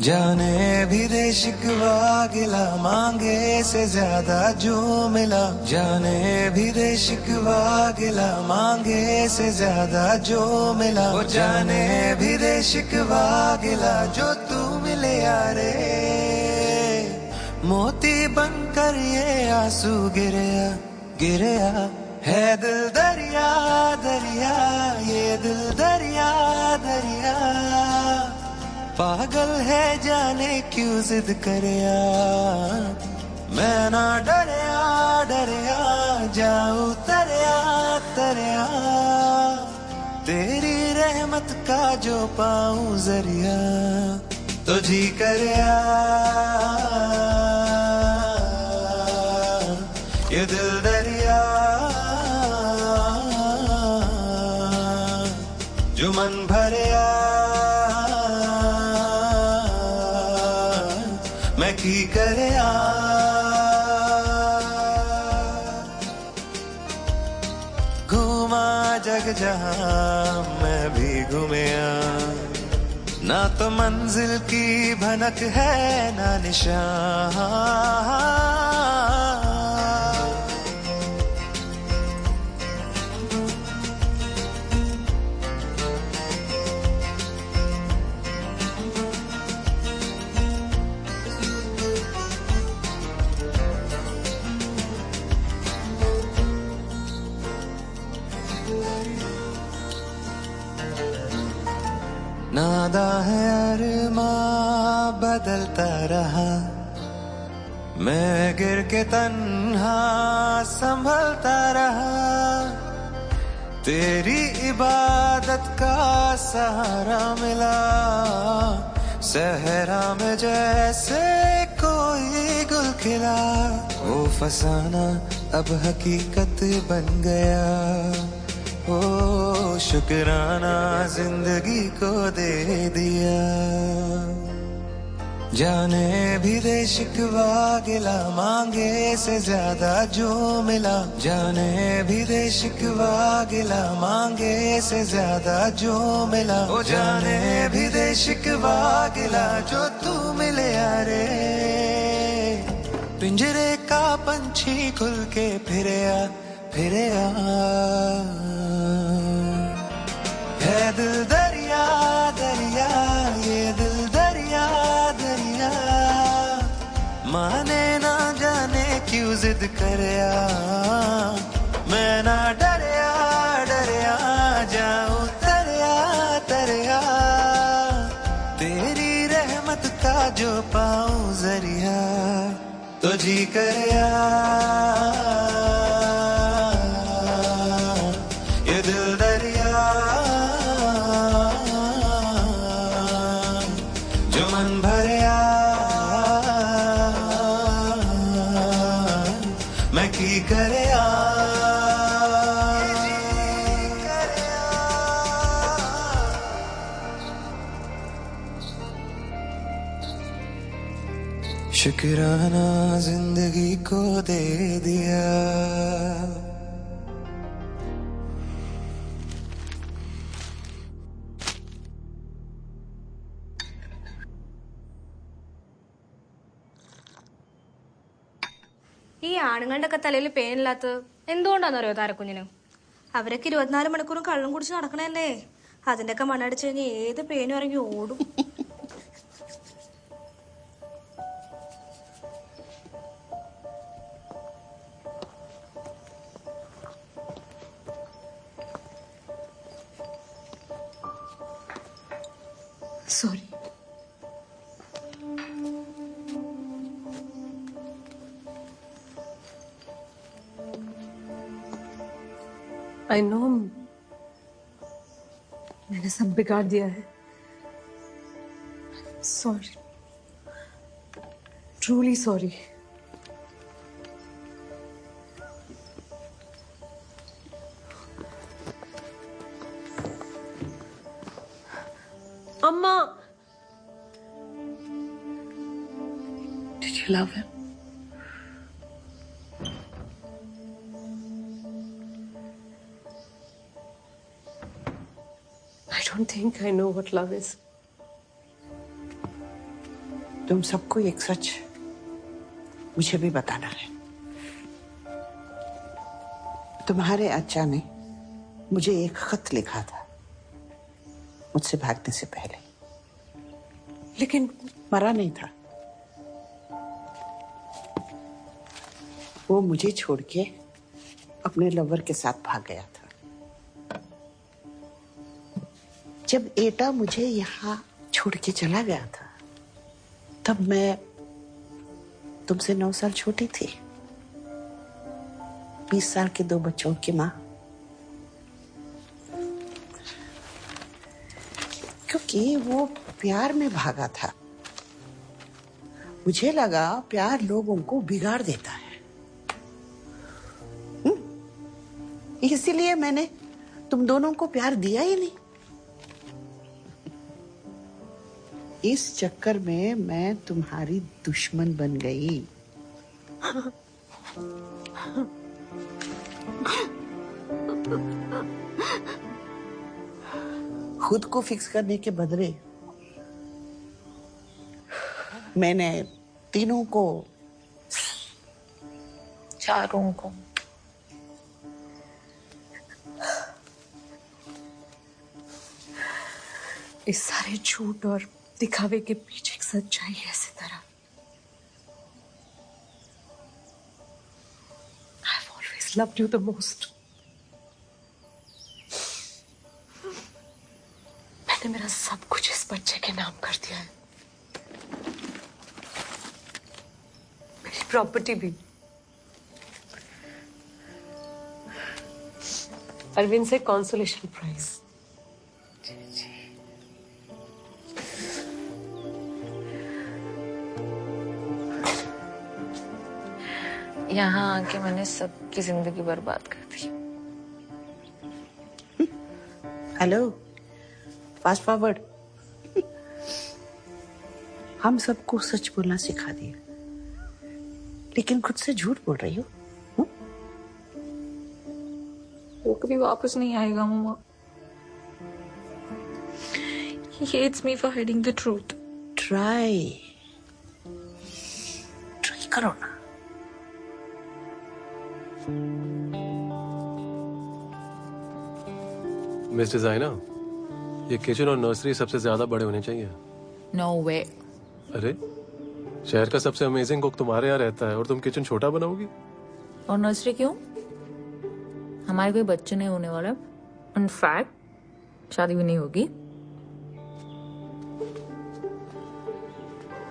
जाने भी दे शिकवा गिला, मांगे से ज्यादा जो मिला. जाने भी दे शिकवा गिला, मांगे से ज्यादा जो मिला. वो जाने भी दे शिकवा गिला, जो तू मिले यारे. मोती बनकर ये आंसू गिरया गिरया, है दिल दरिया दरिया, ये दिल दरिया दरिया. पागल है जाने क्यों जिद करया, मैं ना डरया डरया, जाऊं तरया तरया. तेरी रहमत का जो पाऊं जरिया, तो जी करया. ये दिल दरिया जो मन भरया, मैं की करया. घूमा जग जहां मैं भी घूमिया, ना तो मंजिल की भनक है ना निशान. नादा है अरमां बदलता रहा, मैं गिर के तन्हा संभलता रहा, तेरी इबादत का सहारा मिला, सहरा में जैसे कोई गुल खिला, वो फसाना अब हकीकत बन गया, ओ शुक्राना जिंदगी को दे दिया। जाने भी दे शिकवा गिला, मांगे से ज्यादा जो मिला, जाने भी दे शिकवा गिला, मांगे से ज्यादा जो मिला, ओ जाने भी दे शिकवा गिला, जो तू मिले यारे, पिंजरे का पंछी खुल के फिरे आ, फिरे आ, है दिल दरिया दरिया, ये दिल दरिया दरिया, माने ना जाने क्यों जिद करया, मैं ना डरया डरया जाऊं तरया तरया, तेरी रहमत का जो पाऊं जरिया, तो जी करया, ये दिल दरिया जो मन भरया, मैं की करया, शुक्राना जिंदगी को दे दिया।
ഈ ആണുങ്ങളുടെ ഒക്കെ തലയിൽ പേനില്ലാത്തത് എന്തുകൊണ്ടാണെന്നറിയോ താരക്കുഞ്ഞിന്? അവരൊക്കെ 24 മണിക്കൂറും കള്ളം കുടിച്ച് നടക്കണല്ലേ, അതിന്റെയൊക്കെ മണ്ണടിച്ചു കഴിഞ്ഞാൽ ഏത് പേനും ഇറങ്ങി ഓടും.
सॉरी।
आई नो मैंने सब बिगाड़ दिया है, सॉरी, ट्रूली सॉरी। अम्मा,
Did you love him?
I don't think I know what love is.
तुम सबको एक सच मुझे भी बताना है। तुम्हारे अच्चा ने मुझे एक खत लिखा था मुझसे भागने से पहले, लेकिन मरा नहीं था। वो मुझे छोड़ के अपने लवर के साथ भाग गया था। जब एटा मुझे यहाँ छोड़ के चला गया था, तब मैं तुमसे 9 साल छोटी थी, 20 साल के 2 बच्चों की माँ। क्योंकि वो प्यार में भागा था, मुझे लगा प्यार लोगों को बिगाड़ देता है, इसीलिए मैंने तुम दोनों को प्यार दिया ही नहीं। इस चक्कर में मैं तुम्हारी दुश्मन बन गई। खुद को फिक्स करने के बदले मैंने तीनों को,
चारों को,
इस सारे झूठ और दिखावे के पीछे एक सच्चाई है सितारा। I've always loved you the most.
ने मेरा सब कुछ इस बच्चे के नाम कर दिया है, मेरी प्रॉपर्टी भी। अरविंद से कॉन्सोलेशन प्राइज।
यहाँ आके मैंने सबकी जिंदगी बर्बाद कर दी।
Hello, fast forward. हम सबको सच बोलना सिखा दिया, लेकिन खुद से झूठ बोल रही हो।
वो कभी वापस नहीं आएगा मम्मा। He hates me for hiding the truth.
Try करो ना।
मिस डिजाइनर, ये किचन और नर्सरी सबसे ज्यादा बड़े होने चाहिए।
No way.
अरे, शहर का सबसे अमेजिंग कुक तुम्हारे यहाँ रहता है और तुम किचन छोटा बनाओगी?
और नर्सरी क्यों? हमारे कोई बच्चे नहीं होने वाला। इनफैक्ट शादी भी नहीं होगी।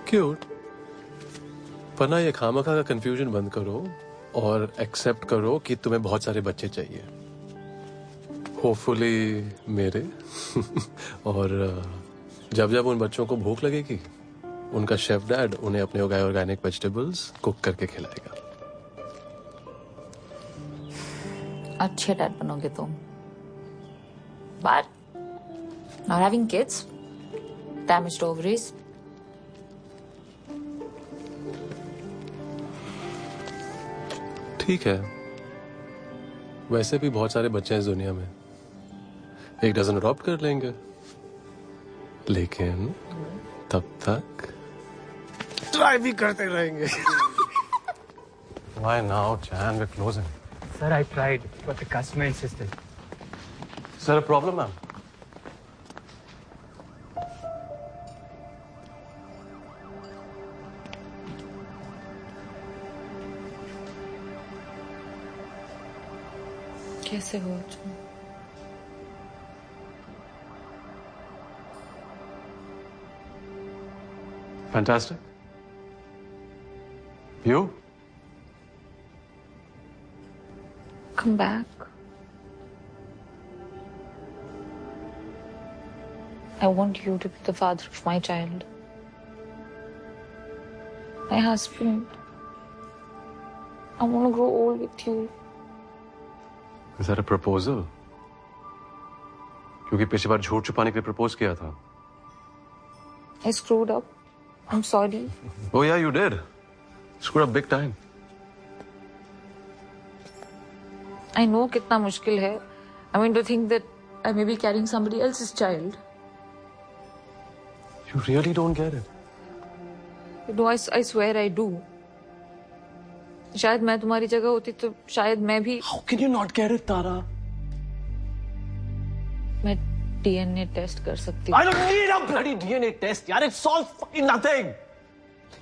क्यूट। पर ना ये खामखा का कंफ्यूजन बंद करो और एक्सेप्ट करो कि तुम्हें बहुत सारे बच्चे चाहिए। होपफुली मेरे और जब जब उन बच्चों को भूख लगेगी, उनका शेफ डैड उन्हें अपने उगाए ऑर्गेनिक वेजिटेबल्स कुक करके खिलाएगा।
अच्छे डैड बनोगे तुम। But not having kids, damaged ovaries.
ठीक है, वैसे भी बहुत सारे बच्चे हैं इस दुनिया में, एक डजन अडॉप्ट कर लेंगे, लेकिन तब तक ट्राई भी करते रहेंगे। Why now, Chan? We're closing.
Sir, I tried, but the customer insisted.
Is there a problem, ma'am?
कैसे हो तुम?
Fantastic. You?
Come back. I want you to be the father of my child. My husband. I want to grow old with you.
Is that a proposal? क्योंकि पिछली बार झूठ छुपाने के लिए propose किया था।
I screwed up. I'm sorry.
Oh yeah, you did. Screwed up big time.
I know कितना मुश्किल है. I mean to think that I may be carrying somebody else's child.
You really don't get it.
No, I swear I do. शायद मैं तुम्हारी जगह होती तो शायद मैं भी।
How can you not get it, Tara?
मैं DNA टेस्ट कर सकती हूँ।
I don't need a bloody DNA test, यार. It solves fucking nothing.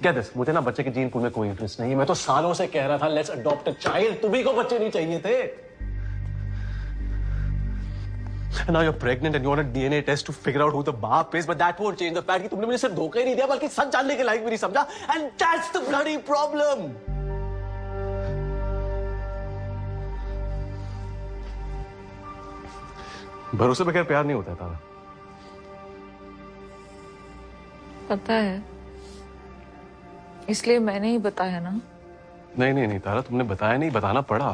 Get this, मुझे ना बच्चे के जीन पूल में कोई इंटरेस्ट नहीं है। मैं तो सालों से कह रहा था let's adopt a child. तुम्ही को बच्चे नहीं चाहिए थे। And now you're pregnant and you want a DNA test to figure out who the बाप is, but that won't change the fact कि तुमने मुझे सिर्फ धोखा ही नहीं दिया बल्कि सच जानने के लायक भी नहीं समझा. And that's the bloody problem. भरोसे बगैर प्यार नहीं होता है तारा।
पता है, इसलिए मैंने ही बताया ना।
नहीं तारा, तुमने बताया नहीं, बताना पड़ा।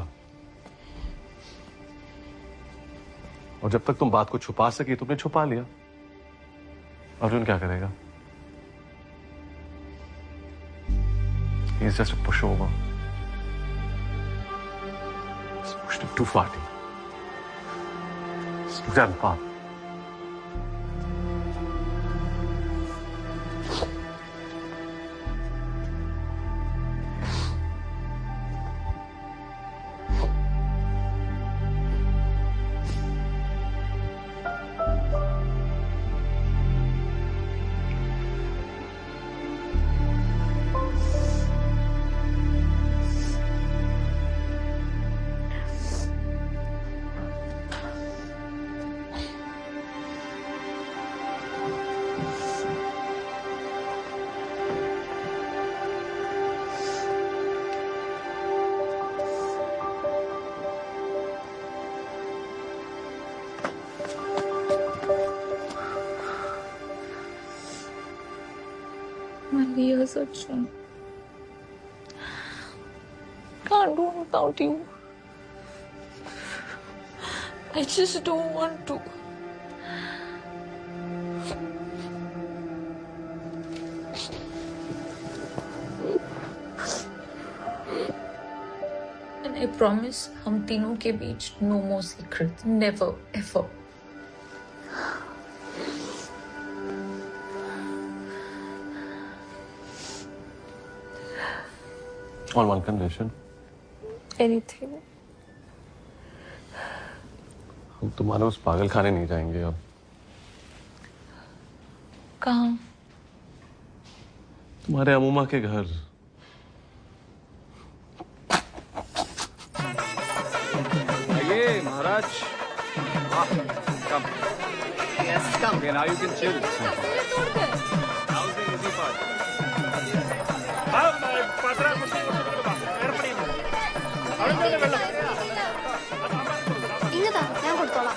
और जब तक तुम बात को छुपा सकी तुमने छुपा लिया। अर्जुन क्या करेगा? He's just a pushover. He's pushed him too far. He's done far.
Maria, Sachin. Can't do without you. I just don't want to. And I promise, हम तीनों के बीच no more secrets, never, ever.
On one condition.
Anything.
हम तुम्हारे उस पागल खाने नहीं जाएंगे अब.
कहाँ?
तुम्हारे अमूमा के घर.
आइए महाराज. Come. Yes, come. Okay, now you can chill. Now's the easy part.
ഇങ്ങതാ ഞാൻ കൊടുത്തോളാം.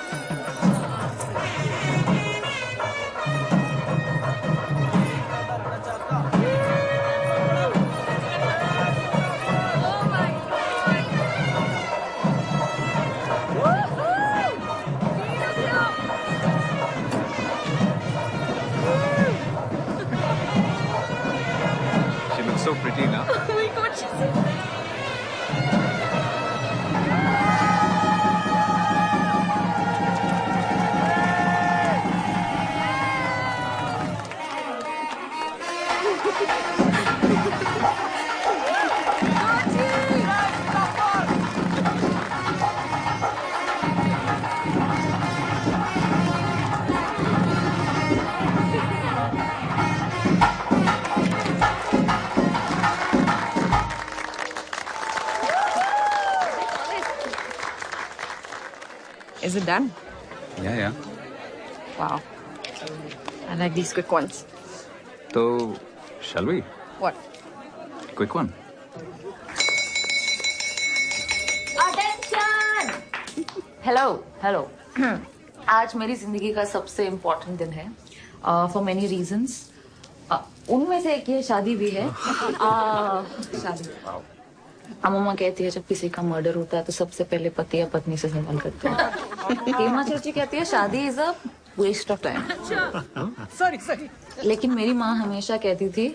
She looks so pretty now.
Oh my God, she's so
Is it done?
Yeah.
Wow. I like these quick ones.
So, shall we?
What?
Quick one.
Attention! Hello. आज मेरी जिंदगी का सबसे important दिन है. For many reasons. उनमें से एक ये शादी भी है. शादी. अम्मा कहती है जब किसी का मर्डर होता है तो सबसे पहले पति या पत्नी से सवाल करते हैं. हेमा चाची कहती है शादी is a waste of time.
Sorry.
लेकिन मेरी माँ हमेशा कहती थी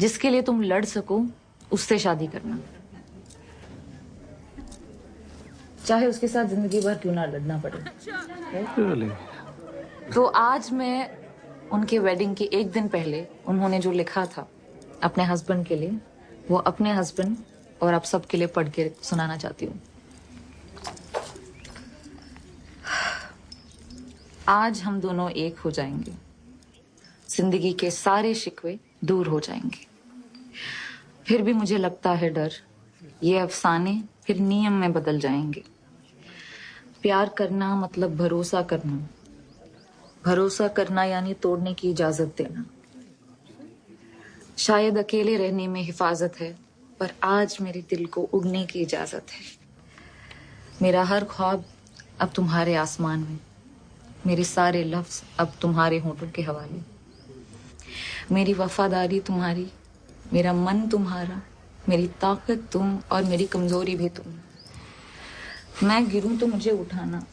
जिसके लिए तुम लड़ सको उससे शादी करना, चाहे उसके साथ जिंदगी भर क्यों ना लड़ना पड़े. तो आज मैं उनके वेडिंग के एक दिन पहले उन्होंने जो लिखा था अपने हस्बैंड के लिए, वो अपने हस्बैंड और आप सबके लिए पढ़ के सुनाना चाहती हूँ. आज हम दोनों एक हो जाएंगे, जिंदगी के सारे शिकवे दूर हो जाएंगे. फिर भी मुझे लगता है डर, ये अफसाने फिर नियम में बदल जाएंगे. प्यार करना मतलब भरोसा करना, भरोसा करना यानी तोड़ने की इजाजत देना. शायद अकेले रहने में हिफाजत है, पर आज मेरे दिल को उड़ने की इजाजत है. मेरा हर ख्वाब अब तुम्हारे आसमान में, मेरे सारे लफ्ज अब तुम्हारे होठों के हवाले. मेरी वफादारी तुम्हारी, मेरा मन तुम्हारा, मेरी ताकत तुम और मेरी कमजोरी भी तुम. मैं गिरूं तो मुझे उठाना,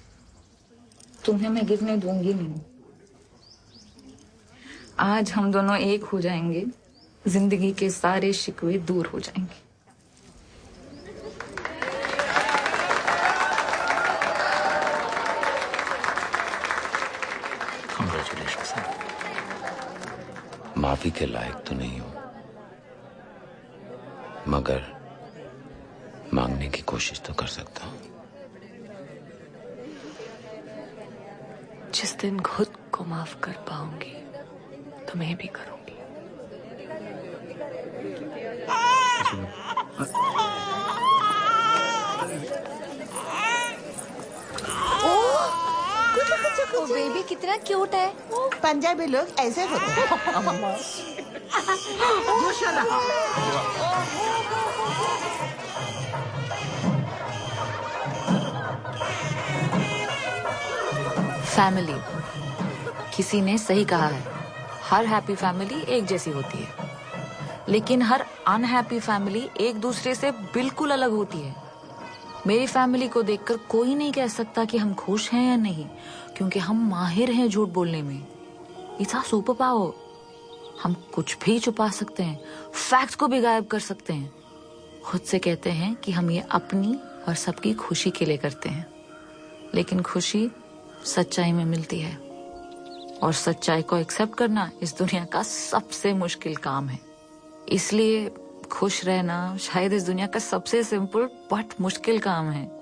तुम्हें मैं गिरने दूंगी नहीं. आज हम दोनों एक हो जाएंगे, जिंदगी के सारे शिकवे दूर हो जाएंगे.
Congratulations. माफी के लायक तो नहीं हो, मगर मांगने की कोशिश तो कर सकता हूँ.
जिस दिन खुद को माफ कर पाऊंगी तुम्हें भी करूंगी.
ओ बेबी कितना क्यूट है.
पंजाबी लोग ऐसे होते हैं.
फैमिली, किसी ने सही कहा है, हर हैप्पी फैमिली एक जैसी होती है, लेकिन हर अनहैप्पी फैमिली एक दूसरे से बिल्कुल अलग होती है। मेरी फैमिली को देखकर कोई नहीं कह सकता कि हम खुश हैं या नहीं, क्योंकि हम माहिर हैं झूठ बोलने में। It's a super power. हम कुछ भी छुपा सकते हैं, फैक्ट्स को भी गायब कर सकते हैं। खुद से कहते हैं कि हम ये अपनी और सबकी खुशी के लिए करते हैं, लेकिन खुशी सच्चाई में मिलती है, और सच्चाई को एक्सेप्ट करना इस दुनिया का सबसे मुश्किल काम है। इसलिए खुश रहना शायद इस दुनिया का सबसे सिंपल बट मुश्किल काम है।